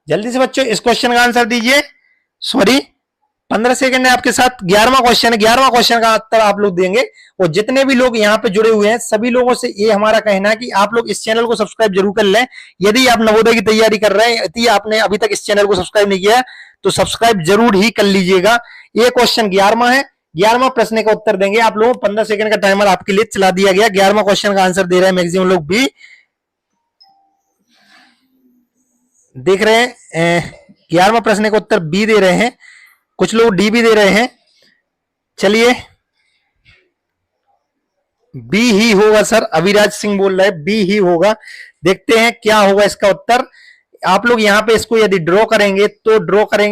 जल्दी से बच्चों इस क्वेश्चन का आंसर दीजिए। सॉरी 15 सेकंड है आपके साथ। 11वां क्वेश्चन है, 11वां क्वेश्चन का आंसर आप लोग देंगे। और जितने भी लोग यहाँ पे जुड़े हुए हैं सभी लोगों से ये हमारा कहना है कि आप लोग इस चैनल को सब्सक्राइब जरूर कर लें। यदि आप नवोदय की तैयारी कर रहे हैं, यदि आपने अभी तक इस चैनल को सब्सक्राइब नहीं किया तो सब्सक्राइब जरूर ही कर लीजिएगा। ये क्वेश्चन 11वां है, 11वां प्रश्न का उत्तर देंगे आप लोग। 15 सेकंड का टाइमर आपके लिए चला दिया गया। 11वां क्वेश्चन का आंसर दे रहे हैं मैक्सिमम लोग भी देख रहे हैं। 11वां प्रश्न का उत्तर बी दे रहे हैं, कुछ लोग डी भी दे रहे हैं। चलिए बी ही होगा सर, अभिराज सिंह बोल रहे हैं बी ही होगा। देखते हैं क्या होगा इसका उत्तर। आप लोग यहाँ पे इसको यदि ड्रॉ करेंगे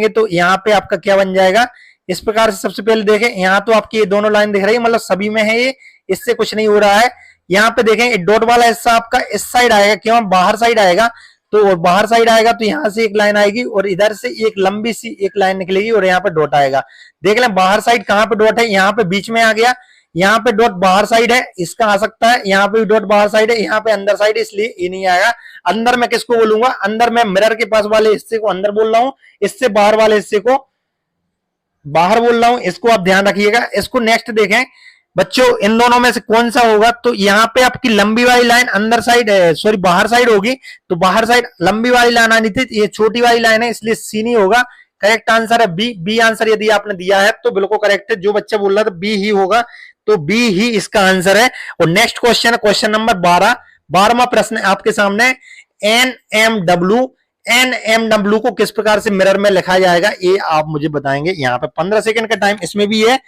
तो यहाँ पे आपका क्या बन जाएगा इस प्रकार से। सबसे पहले देखें, यहाँ तो आपकी ये दोनों लाइन दिख रही है, मतलब सभी में है ये, इससे कुछ नहीं हो रहा है। यहाँ पे देखें डॉट वाला हिस्सा आपका इस साइड आएगा, क्यों बाहर साइड आएगा, तो बाहर साइड आएगा तो यहां से एक लाइन आएगी और इधर से एक लंबी सी एक लाइन निकलेगी और यहाँ पे डॉट आएगा। देख लें बाहर साइड कहां पे डॉट है, यहाँ पे बीच में आ गया। यहाँ पे डॉट बाहर साइड है, इसका आ सकता है। यहाँ पे भी डॉट बाहर साइड है, यहाँ पे अंदर साइड है, इसलिए ये नहीं आएगा। अंदर मैं किसको बोलूंगा, अंदर मैं मिरर के पास वाले हिस्से को अंदर बोल रहा हूँ, इससे बाहर वाले हिस्से को बाहर बोल रहा हूं, इसको आप ध्यान रखिएगा। इसको नेक्स्ट देखें बच्चों, इन दोनों में से कौन सा होगा, तो यहाँ पे आपकी लंबी वाली लाइन अंदर साइड सॉरी बाहर साइड होगी, तो बाहर साइड लंबी वाली लाइन आनी थी, ये छोटी वाली लाइन है, इसलिए सी नहीं होगा। करेक्ट आंसर है बी। बी आंसर यदि आपने दिया है तो बिल्कुल करेक्ट है। जो बच्चा बोल रहा था बी ही होगा, तो बी ही इसका आंसर है। और नेक्स्ट क्वेश्चन है क्वेश्चन नंबर 12। 12वां प्रश्न आपके सामने, एनएमडब्ल्यू को किस प्रकार से मिरर में लिखा जाएगा, ये आप मुझे बताएंगे। यहाँ पे 15 सेकंड का टाइम इसमें भी है।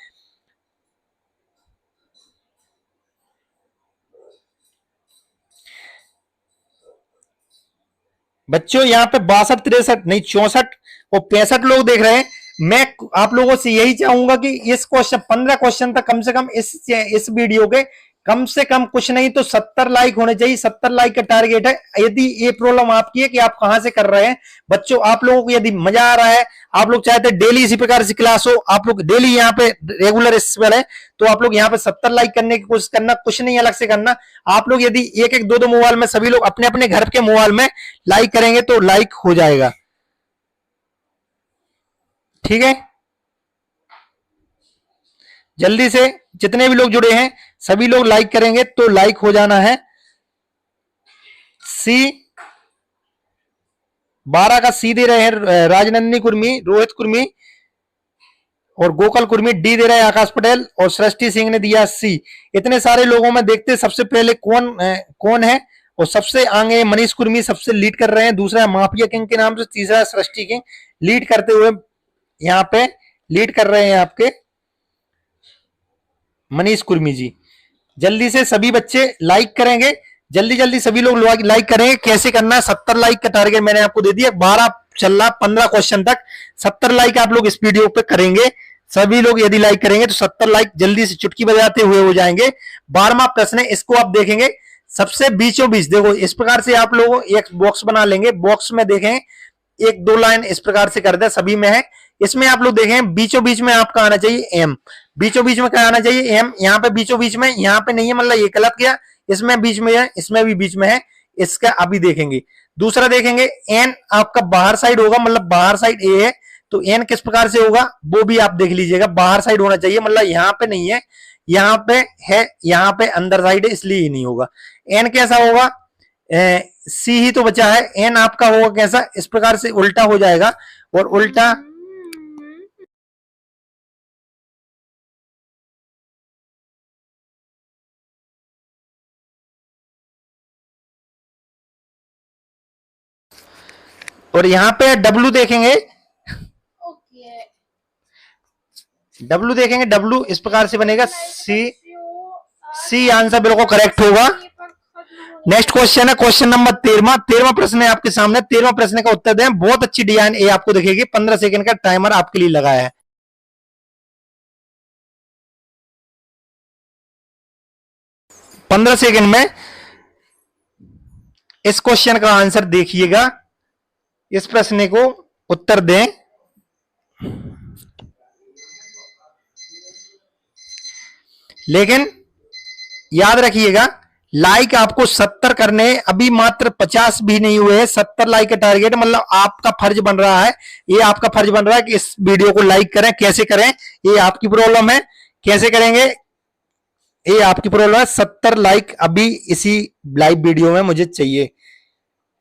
बच्चों यहाँ पे 62, 63 नहीं 64 और 65 लोग देख रहे हैं। मैं आप लोगों से यही चाहूंगा कि इस क्वेश्चन 15 क्वेश्चन तक कम से कम इस वीडियो के कम से कम कुछ नहीं तो 70 लाइक होने चाहिए। 70 लाइक का टारगेट है। यदि ये प्रॉब्लम आपकी है कि आप कहां से कर रहे हैं बच्चों, आप लोगों को यदि मजा आ रहा है, आप लोग चाहते हैं डेली इसी प्रकार से क्लास हो, आप लोग डेली यहाँ पे रेगुलर इस पर है, तो आप लोग यहाँ पे 70 लाइक करने की कोशिश करना, कुछ नहीं अलग से करना। आप लोग यदि एक एक दो दो मोबाइल में सभी लोग अपने अपने घर के मोबाइल में लाइक करेंगे तो लाइक हो जाएगा, ठीक है। जल्दी से जितने भी लोग जुड़े हैं सभी लोग लाइक करेंगे तो लाइक हो जाना है। सी 12 का सी दे रहे हैं राजनंदिनी कुर्मी, रोहित कुर्मी और गोकल कुर्मी। डी दे रहे हैं आकाश पटेल और सृष्टि सिंह ने दिया सी। इतने सारे लोगों में देखते सबसे पहले कौन है, और सबसे आगे मनीष कुर्मी सबसे लीड कर रहे हैं। दूसरा माफिया किंग के नाम से, तीसरा सृष्टि किंग लीड करते हुए यहाँ पे लीड कर रहे हैं आपके मनीष कुर्मी जी। जल्दी से सभी बच्चे लाइक करेंगे, जल्दी जल्दी सभी लोग लाइक करेंगे। कैसे करना है, 70 लाइक का टारगेट मैंने आपको दे दिया। 12 चल रहा 15 क्वेश्चन तक 70 लाइक आप लोग इस वीडियो पे करेंगे। सभी लोग यदि लाइक करेंगे तो 70 लाइक जल्दी से चुटकी बजाते हुए हो जाएंगे। 12वां प्रश्न है, इसको आप देखेंगे सबसे बीचों बीच। देखो इस प्रकार से आप लोग एक बॉक्स बना लेंगे, बॉक्स में देखें एक दो लाइन इस प्रकार से कर दे, सभी में है। इसमें आप लोग देखें बीचों बीच में आपका आना चाहिए एम, बीचों बीच में क्या आना चाहिए एम। यहाँ पे बीचों बीच में, यहाँ पे नहीं है, मतलब ये गलत गया। इसमें बीच में है, इसमें भी बीच में है, इसका अभी देखेंगे। दूसरा देखेंगे एन आपका बाहर साइड होगा, मतलब बाहर साइड ए है, तो एन किस प्रकार से होगा वो भी आप देख लीजिएगा, बाहर साइड होना चाहिए, मतलब यहाँ पे नहीं है, यहाँ पे है, यहाँ पे अंदर साइड है, इसलिए ही नहीं होगा। एन कैसा होगा, सी ही तो बचा है, एन आपका होगा कैसा, इस प्रकार से उल्टा हो जाएगा, और उल्टा और यहाँ पे डब्लू देखेंगे, डब्लू देखेंगे, डब्लू इस प्रकार से बनेगा, सी, सी आंसर बिल्कुल करेक्ट होगा। नेक्स्ट क्वेश्चन है क्वेश्चन नंबर 13। 13वां प्रश्न है आपके सामने। 13वां प्रश्न का उत्तर दें। बहुत अच्छी डिजाइन ए आपको दिखेगी। 15 सेकंड का टाइमर आपके लिए लगाया है। पंद्रह सेकंड में इस क्वेश्चन का आंसर देखिएगा, इस प्रश्न को उत्तर दें। लेकिन याद रखिएगा, लाइक आपको 70 करने, अभी मात्र 50 भी नहीं हुए हैं, 70 लाइक का टारगेट, मतलब आपका फर्ज बन रहा है, ये आपका फर्ज बन रहा है कि इस वीडियो को लाइक करें। कैसे करें ये आपकी प्रॉब्लम है, कैसे करेंगे ये आपकी प्रॉब्लम है। 70 लाइक अभी इसी लाइव वीडियो में मुझे चाहिए,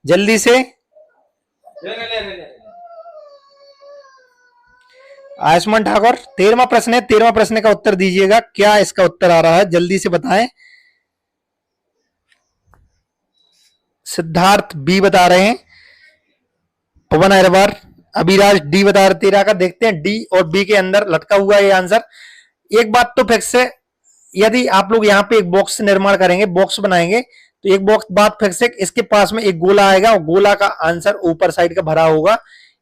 जल्दी से। आयुष्मान ठाकुर 13वां प्रश्न है, 13वां प्रश्न का उत्तर दीजिएगा। क्या इसका उत्तर आ रहा है, जल्दी से बताएं। सिद्धार्थ बी बता रहे हैं, पवन अहरवार, अभिराज डी बता रहे 13 का। देखते हैं डी और बी के अंदर लटका हुआ है ये आंसर। एक बात तो फिक्स है, यदि आप लोग यहाँ पे एक बॉक्स निर्माण करेंगे, बॉक्स बनाएंगे, तो एक बॉक्स बात फिक्स है, इसके पास में एक गोला आएगा और गोला का आंसर ऊपर साइड का भरा होगा,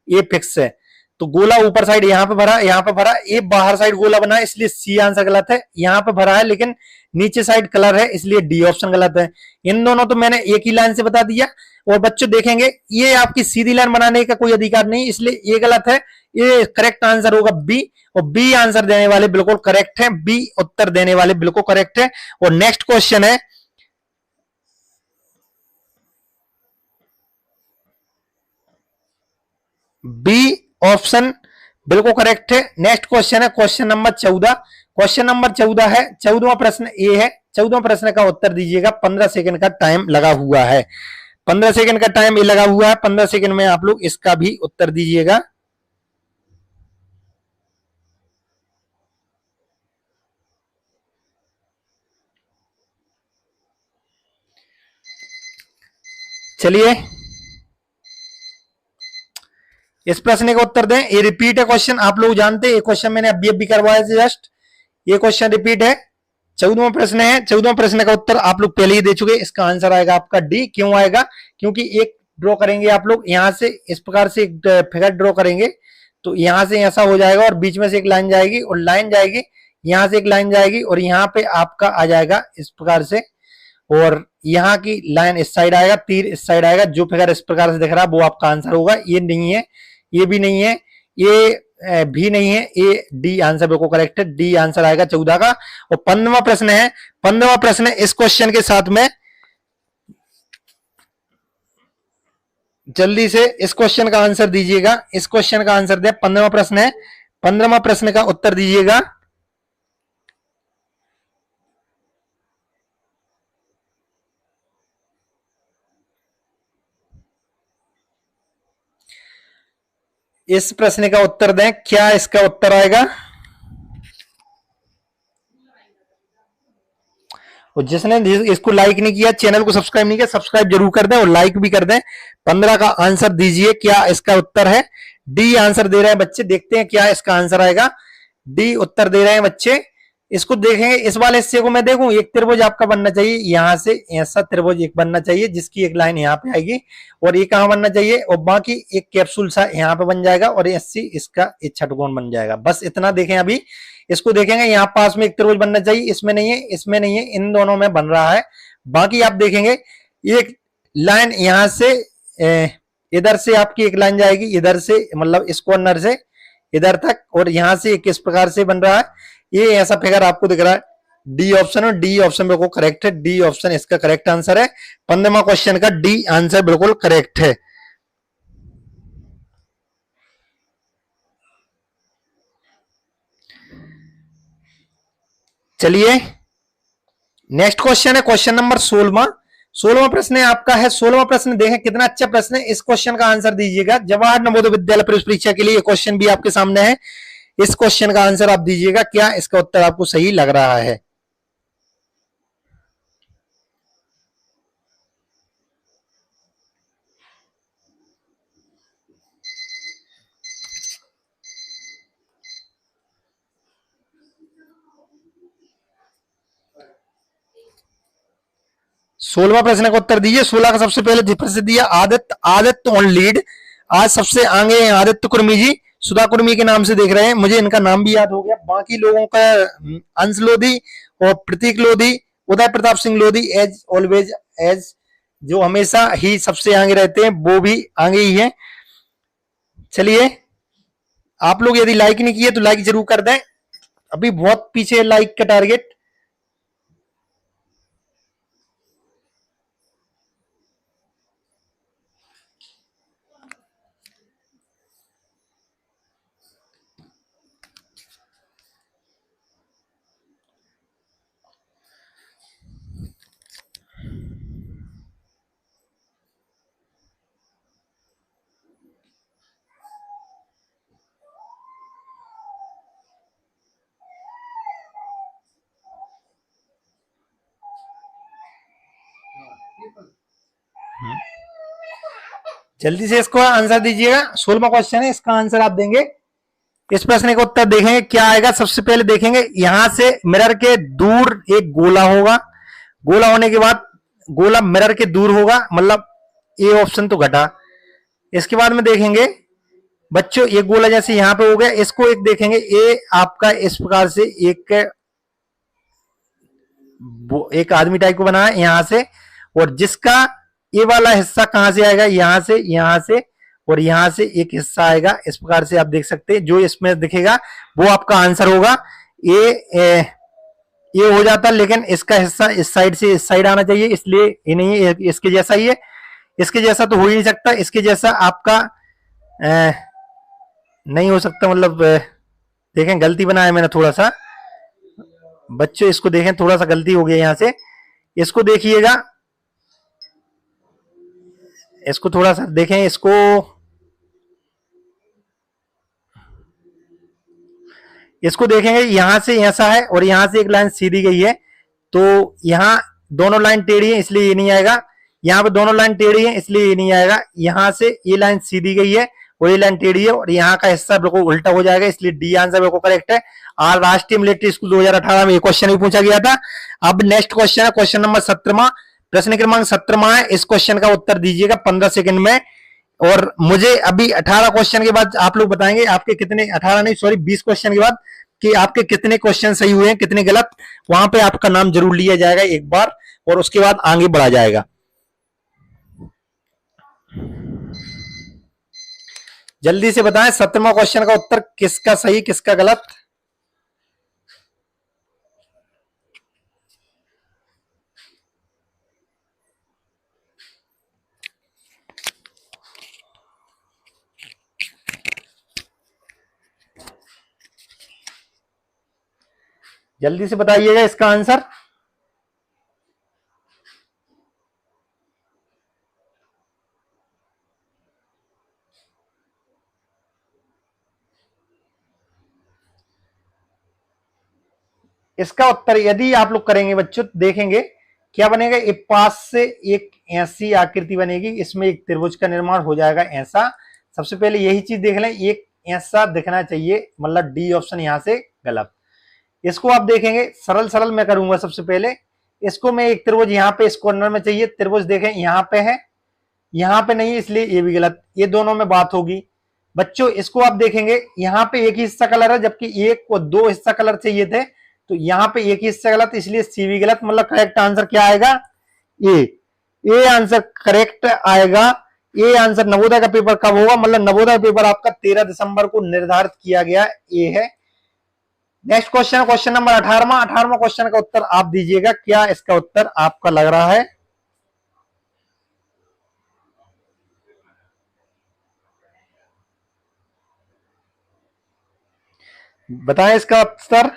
ये फिक्स है। तो गोला ऊपर साइड यहाँ पे भरा, यहाँ पे भरा, ये बाहर साइड गोला बना है, इसलिए सी आंसर गलत है। यहाँ पे भरा है लेकिन नीचे साइड कलर है, इसलिए डी ऑप्शन गलत है। इन दोनों तो मैंने एक ही लाइन से बता दिया। और बच्चों देखेंगे, ये आपकी सीधी लाइन बनाने का कोई अधिकार नहीं, इसलिए ये गलत है। ये करेक्ट आंसर होगा बी, और बी आंसर देने वाले बिल्कुल करेक्ट है, बी उत्तर देने वाले बिल्कुल करेक्ट है। और नेक्स्ट क्वेश्चन है, बी ऑप्शन बिल्कुल करेक्ट है। नेक्स्ट क्वेश्चन है क्वेश्चन नंबर 14। क्वेश्चन नंबर 14 है, 14वां प्रश्न ए है। 14वां प्रश्न का उत्तर दीजिएगा। 15 सेकंड का टाइम लगा हुआ है, 15 सेकंड का टाइम ये लगा हुआ है। 15 सेकंड में आप लोग इसका भी उत्तर दीजिएगा। चलिए इस प्रश्न का उत्तर दें। ये रिपीट है क्वेश्चन, आप लोग जानते हैं ये क्वेश्चन मैंने अभी अभी करवाया था जस्ट, ये क्वेश्चन रिपीट है। 14वां प्रश्न है, 14वां प्रश्न का उत्तर आप लोग पहले ही दे चुके। इसका आंसर आएगा आपका डी। क्यों आएगा, क्योंकि एक ड्रॉ करेंगे आप लोग, यहां से इस प्रकार से एक फिगर ड्रॉ करेंगे, तो यहां से ऐसा हो जाएगा और बीच में से एक लाइन जाएगी और लाइन जाएगी, यहां से एक लाइन जाएगी और यहां पे आपका आ जाएगा इस प्रकार से, और यहाँ की लाइन इस साइड आएगा, तीर इस साइड आएगा। जो फिगर इस प्रकार से दिख रहा है वो आपका आंसर होगा। ये नहीं है, ये भी नहीं है, ये भी नहीं है, ये डी आंसर बिल्कुल करेक्ट है। डी आंसर आएगा 14 का। और 15वां प्रश्न है, 15वां प्रश्न इस क्वेश्चन के साथ में जल्दी से इस क्वेश्चन का आंसर दीजिएगा। इस क्वेश्चन का आंसर दे। 15वां प्रश्न है, 15वां प्रश्न का उत्तर दीजिएगा। इस प्रश्न का उत्तर दें। क्या इसका उत्तर आएगा, और जिसने इसको लाइक नहीं किया, चैनल को सब्सक्राइब नहीं किया, सब्सक्राइब जरूर कर दें और लाइक भी कर दें। 15 का आंसर दीजिए। क्या इसका उत्तर है, डी आंसर दे रहे हैं बच्चे। देखते हैं क्या इसका आंसर आएगा। डी उत्तर दे रहे हैं बच्चे। इसको देखेंगे, इस वाले हिस्से को मैं देखूं, एक त्रिभुज आपका बनना चाहिए, यहां से ऐसा त्रिभुज एक बनना चाहिए जिसकी एक लाइन यहाँ पे आएगी, और ये कहां बनना चाहिए, और बाकी एक कैप्सूल सा यहाँ पे बन जाएगा, और ऐसी इसका एक छठकोण बन जाएगा। बस इतना देखें। अभी इसको देखेंगे, यहाँ पास में एक त्रिभुज बनना चाहिए, इसमें नहीं है, इसमें नहीं है, इन दोनों में बन रहा है। बाकी आप देखेंगे एक लाइन यहां से इधर से आपकी एक लाइन जाएगी, इधर से मतलब इस कॉर्नर से इधर तक, और यहां से किस प्रकार से बन रहा है, ये ऐसा फिगर आपको दिख रहा है। डी ऑप्शन, और डी ऑप्शन बिल्कुल करेक्ट है। डी ऑप्शन इसका करेक्ट आंसर है। 15वां क्वेश्चन का डी आंसर बिल्कुल करेक्ट है। चलिए नेक्स्ट क्वेश्चन है क्वेश्चन नंबर 16। 16वां प्रश्न है आपका है। 16वां प्रश्न देखें कितना अच्छा प्रश्न है। इस क्वेश्चन का आंसर दीजिएगा। जवाहर नवोदय विद्यालय प्रवेश परीक्षा के लिए क्वेश्चन भी आपके सामने है। इस क्वेश्चन का आंसर आप दीजिएगा, क्या इसका उत्तर आपको सही लग रहा है। सोलहवां प्रश्न का उत्तर दीजिए। 16 का सबसे पहले प्रश्न दिया आदित्य आदित्य ऑन लीड। आज सबसे आगे हैं आदित्य कुर्मी जी। सुधा कुर्मी के नाम से देख रहे हैं, मुझे इनका नाम भी याद हो गया। बाकी लोगों का अंश लोधी और Prateek Lodhi, Uday Pratap Singh Lodhi as always, as जो हमेशा ही सबसे आगे रहते हैं वो भी आगे ही है। चलिए आप लोग यदि लाइक नहीं किए तो लाइक जरूर कर दें, अभी बहुत पीछे लाइक का टारगेट। जल्दी से इसको आंसर दीजिएगा। 16वां क्वेश्चन है, इसका आंसर आप देंगे। इस प्रश्न का उत्तर देखेंगे क्या आएगा। सबसे पहले देखेंगे यहां से मिरर के दूर एक गोला होगा। गोला होने के बाद गोला मिरर के दूर होगा, मतलब ए ऑप्शन तो घटा। इसके बाद में देखेंगे बच्चों एक गोला जैसे यहां पे हो गया, इसको एक देखेंगे ए आपका इस प्रकार से एक आदमी टाइप को बना है यहां से, और जिसका ये वाला हिस्सा कहां से आएगा, यहां से और यहां से एक हिस्सा आएगा। इस प्रकार से आप देख सकते हैं, जो इसमें दिखेगा वो आपका आंसर होगा। ये हो जाता, लेकिन इसका हिस्सा इस साइड से इस साइड आना चाहिए, इसलिए ये नहीं है, इसके जैसा ही है। इसके जैसा तो हो ही नहीं सकता, इसके जैसा आपका नहीं हो सकता, मतलब देखें गलती बनाया मैंने थोड़ा सा। बच्चों इसको देखें, थोड़ा सा गलती हो गई यहां से, इसको देखिएगा, इसको थोड़ा सा देखें, इसको देखेंगे यहां से ऐसा है और यहां से एक लाइन सीधी गई है, तो यहां दोनों लाइन टेढ़ी है इसलिए ये नहीं आएगा। यहां पे दोनों लाइन टेढ़ी है इसलिए ये नहीं आएगा। यहां से ये लाइन सीधी गई है और ये लाइन टेढ़ी है और यहाँ का हिस्सा बिल्कुल उल्टा हो जाएगा, इसलिए डी आंसर बिल्कुल करेक्ट है। और राष्ट्रीय मिलिट्री स्कूल 2018 में ये क्वेश्चन भी पूछा गया था। अब नेक्स्ट क्वेश्चन है क्वेश्चन नंबर 17। प्रश्न क्रमांक 17 है। इस क्वेश्चन का उत्तर दीजिएगा 15 सेकंड में, और मुझे अभी 18 क्वेश्चन के बाद आप लोग बताएंगे आपके कितने, 18 नहीं सॉरी 20 क्वेश्चन के बाद कि आपके कितने क्वेश्चन सही हुए हैं कितने गलत। वहां पे आपका नाम जरूर लिया जाएगा एक बार, और उसके बाद आगे बढ़ा जाएगा। जल्दी से बताएं 17वां क्वेश्चन का उत्तर किसका सही किसका गलत। जल्दी से बताइएगा इसका आंसर। इसका उत्तर यदि आप लोग करेंगे बच्चों देखेंगे क्या बनेगा। एक पास से एक ऐसी आकृति बनेगी, इसमें एक त्रिभुज का निर्माण हो जाएगा ऐसा। सबसे पहले यही चीज देख लें, एक ऐसा दिखना चाहिए, मतलब डी ऑप्शन यहां से गलत। इसको आप देखेंगे सरल सरल मैं करूंगा। सबसे पहले इसको मैं एक त्रिभुज यहाँ पे इस कॉर्नर में चाहिए, त्रिभुज देखें यहाँ पे है, यहाँ पे नहीं, इसलिए ये भी गलत। ये दोनों में बात होगी बच्चों। इसको आप देखेंगे यहाँ पे एक ही हिस्सा कलर है, जबकि एक और दो हिस्सा कलर चाहिए थे, तो यहाँ पे एक ही हिस्सा गलत, इसलिए सी भी गलत। मतलब करेक्ट आंसर क्या आएगा, ए आंसर करेक्ट आएगा। ए आंसर नवोदय का पेपर कब होगा, मतलब नवोदय पेपर आपका 13 दिसंबर को निर्धारित किया गया, ए है। Next question question number 18। 18वां क्वेश्चन का उत्तर आप दीजिएगा, क्या इसका उत्तर आपका लग रहा है। बताएं इसका उत्तर।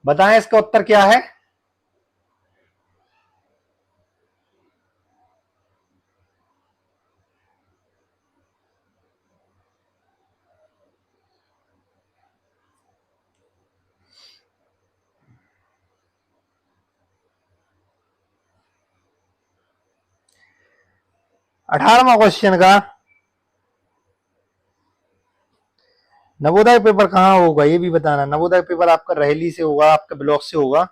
बताएं इसका उत्तर क्या है। अठारहवां क्वेश्चन का, नवोदय पेपर कहाँ होगा ये भी बताना। नवोदय पेपर आपका रहेली से होगा, आपके ब्लॉक से होगा।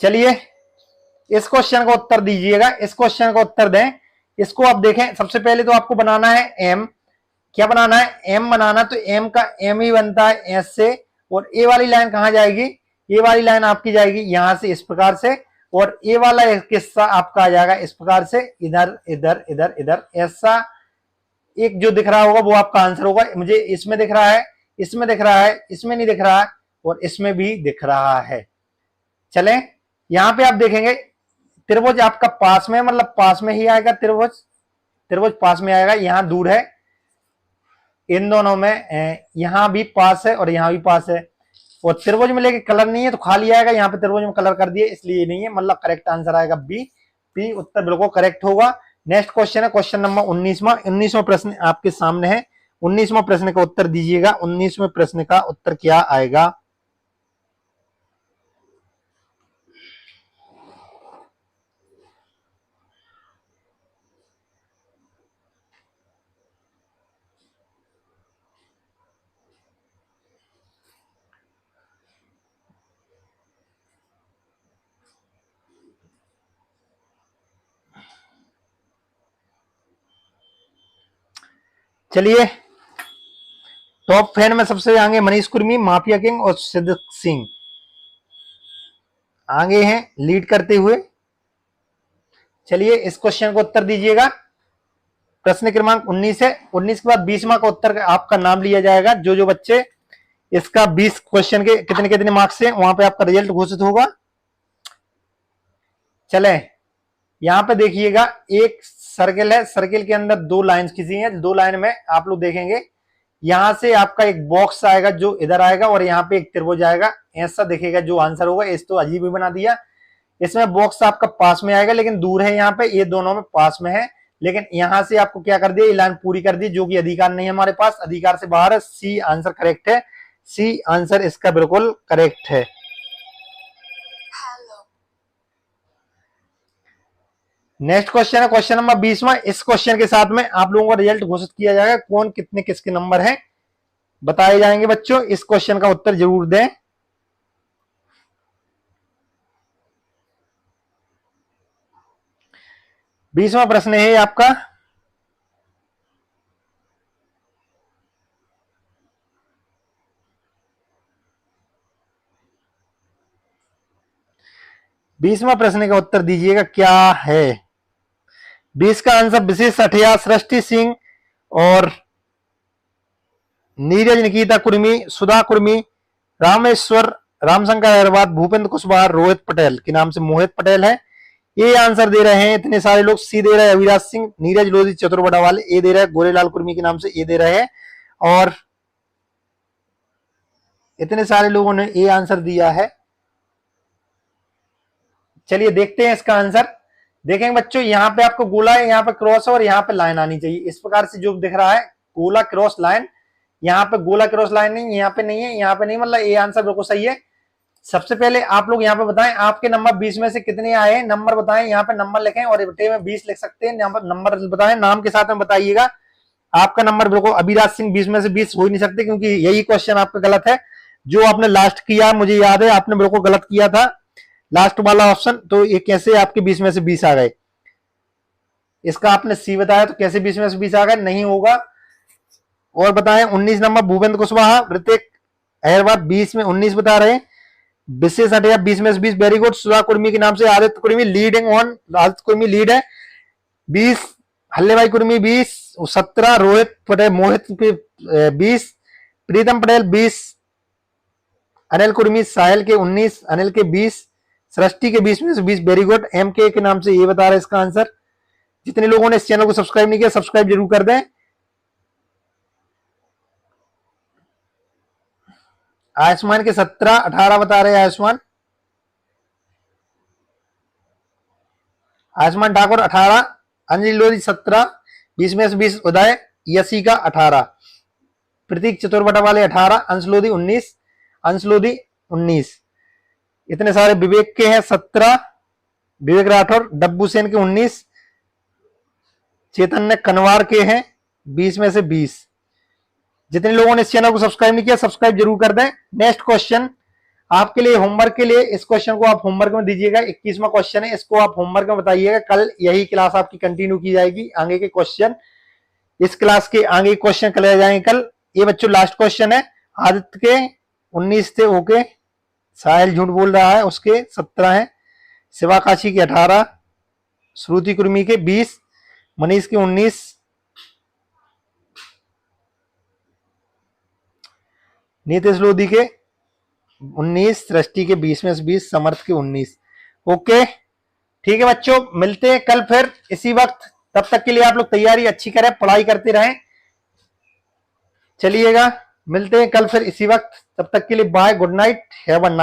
चलिए इस क्वेश्चन का उत्तर दीजिएगा, इस क्वेश्चन का उत्तर दें। इसको आप देखें, सबसे पहले तो आपको बनाना है एम। क्या बनाना है? एम बनाना। तो एम का एम ही बनता है एस से, और ए वाली लाइन कहां जाएगी? ए वाली लाइन आपकी जाएगी यहां से इस प्रकार से, और ए वाला किस्सा आपका आ जाएगा इस प्रकार से, इधर इधर इधर इधर। ऐसा एक जो दिख रहा होगा वो आपका आंसर होगा। मुझे इसमें दिख रहा है, इसमें दिख रहा है, इसमें नहीं दिख रहा है, और इसमें भी दिख रहा है। चले यहां पे आप देखेंगे त्रिभुज आपका पास में, मतलब पास में ही आएगा त्रिभुज, त्रिभुज पास में आएगा। यहां दूर है, इन दोनों में यहां भी पास है और यहां भी पास है। और त्रिभुज में लेके कलर नहीं है तो खाली आएगा, यहाँ पे त्रिभुज में कलर कर दिए इसलिए नहीं है, मतलब करेक्ट आंसर आएगा बी। बी उत्तर बिल्कुल करेक्ट होगा। नेक्स्ट क्वेश्चन है क्वेश्चन नंबर 19वां। 19वां प्रश्न आपके सामने है। 19वां प्रश्न का उत्तर दीजिएगा। 19वें प्रश्न का उत्तर क्या आएगा? चलिए टॉप फैन में सबसे आगे मनीष कुर्मी, माफिया किंग और सिद्दीक सिंह आगे हैं लीड करते हुए। चलिए इस क्वेश्चन को उत्तर दीजिएगा। प्रश्न क्रमांक 19 है। 19 के बाद 20वां का उत्तर आपका नाम लिया जाएगा। जो जो बच्चे इसका 20 क्वेश्चन के कितने कितने मार्क्स हैं वहां पे आपका रिजल्ट घोषित होगा। चले यहां पे देखिएगा, एक सर्किल है, सर्किल के अंदर दो लाइंस खींची हैं। दो लाइन में आप लोग देखेंगे यहां से आपका एक बॉक्स आएगा जो इधर आएगा, और यहाँ पे एक त्रिभुज आएगा। ऐसा दिखेगा जो आंसर होगा। इस तो अजीब ही बना दिया। इसमें बॉक्स आपका पास में आएगा लेकिन दूर है, यहाँ पे ये दोनों में पास में है, लेकिन यहां से आपको क्या कर दिया, ये लाइन पूरी कर दी, जो कि अधिकार नहीं है हमारे पास, अधिकार से बाहर है। सी आंसर करेक्ट है। सी आंसर इसका बिल्कुल करेक्ट है। नेक्स्ट क्वेश्चन है क्वेश्चन नंबर 20वां। इस क्वेश्चन के साथ में आप लोगों का रिजल्ट घोषित किया जाएगा, कौन कितने किसके नंबर हैं बताए जाएंगे। बच्चों इस क्वेश्चन का उत्तर जरूर दें। 20वां प्रश्न है आपका। बीसवां प्रश्न का उत्तर दीजिएगा क्या है। 20 का आंसर विशेष अठिया, सृष्टि सिंह और नीरज निकिता कुर्मी, सुधा कुर्मी, रामेश्वर, रामशंकर अग्रवाल, भूपेंद्र कुशवाहा, रोहित पटेल के नाम से मोहित पटेल है। ये आंसर दे रहे हैं इतने सारे लोग। सी दे रहे हैं अविराज सिंह, नीरज लोधी चतुर्बड़ा वाले। ए दे रहे हैं गोरेलाल कुर्मी के नाम से, ये दे रहे हैं। और इतने सारे लोगों ने ए आंसर दिया है। चलिए देखते हैं इसका आंसर। देखेंगे बच्चों यहाँ पे आपको गोला है, यहाँ पे क्रॉस है, और यहाँ पे लाइन आनी चाहिए इस प्रकार से जो दिख रहा है, गोला क्रॉस लाइन। यहाँ पे गोला क्रॉस लाइन नहीं, यहाँ पे नहीं है, यहाँ पे नहीं, मतलब ये आंसर बिल्कुल सही है। सबसे पहले आप लोग यहाँ पे बताएं आपके नंबर 20 में से कितने आए, नंबर बताएं। यहाँ पे नंबर लिखें और बटे में 20 लिख सकते हैं। नंबर बताएं, नाम के साथ में बताइएगा। आपका नंबर बिल्कुल अभिराज सिंह 20 में से 20 हो ही नहीं सकते, क्योंकि यही क्वेश्चन आपका गलत है। जो आपने लास्ट किया मुझे याद है, आपने बिल्कुल गलत किया था लास्ट वाला ऑप्शन। तो ये कैसे आपके 20 में से 20 आ गए? इसका आपने सी बताया तो कैसे 20 में से 20 आ गए? नहीं होगा। और बताएं 19 नंबर भूपेंद्र कुशवाहा, ऋतिक अहरवाल 20 में 19 बता रहे हैं। विशेष अठिया 20 में से 20, वेरी गुड। सुधा कुर्मी के नाम से Aditya Kurmi leading on, Aditya Kurmi lead है 20, हल्ले भाई कुर्मी 20, 17 रोहित पटेल मोहित 20, प्रीतम पटेल 20, अनिल कुर्मी साहिल के 19, अनिल के 20, सृष्टि के 20 में से 20, वेरी गुड। एम के नाम से ये बता रहे हैं इसका आंसर। जितने लोगों ने इस चैनल को सब्सक्राइब नहीं किया सब्सक्राइब जरूर कर दें। आयुष्मान के 17, 18 बता रहे हैं आयुष्मान। आयुष्मान ठाकुर 18, अंजलि लोधी 17, 20 में से 20 उदय, यसी का 18, प्रतीक चतुर्भटा वाले 18, अंश लोधी 19, अंश लोधी 19, इतने सारे। विवेक के हैं 17, विवेक राठौर, डब्बू सेन के 19, चैतन्य कनवार के हैं 20 में से 20। जितने लोगों ने इस चैनल को सब्सक्राइब नहीं किया सब्सक्राइब जरूर कर दें। नेक्स्ट क्वेश्चन आपके लिए होमवर्क के लिए, इस क्वेश्चन को आप होमवर्क में दीजिएगा। 21वां क्वेश्चन है, इसको आप होमवर्क में बताइएगा। कल यही क्लास आपकी कंटिन्यू की जाएगी। आगे के क्वेश्चन, इस क्लास के आगे क्वेश्चन कल आ जाएंगे कल। ये बच्चों लास्ट क्वेश्चन है। आदित्य के 19 थे, ओके। साहिल झूठ बोल रहा है, उसके 17 है। शिवाकाशी के 18, श्रुति कुर्मी के 20, मनीष के 19, नीतीश लोधी के 19, सृष्टि के 20 में से 20, समर्थ के 19। ओके ठीक है बच्चों, मिलते हैं कल फिर इसी वक्त। तब तक के लिए आप लोग तैयारी अच्छी करें, पढ़ाई करते रहें। चलिएगा, मिलते हैं कल फिर इसी वक्त। तब तक के लिए bye, good night, have a nice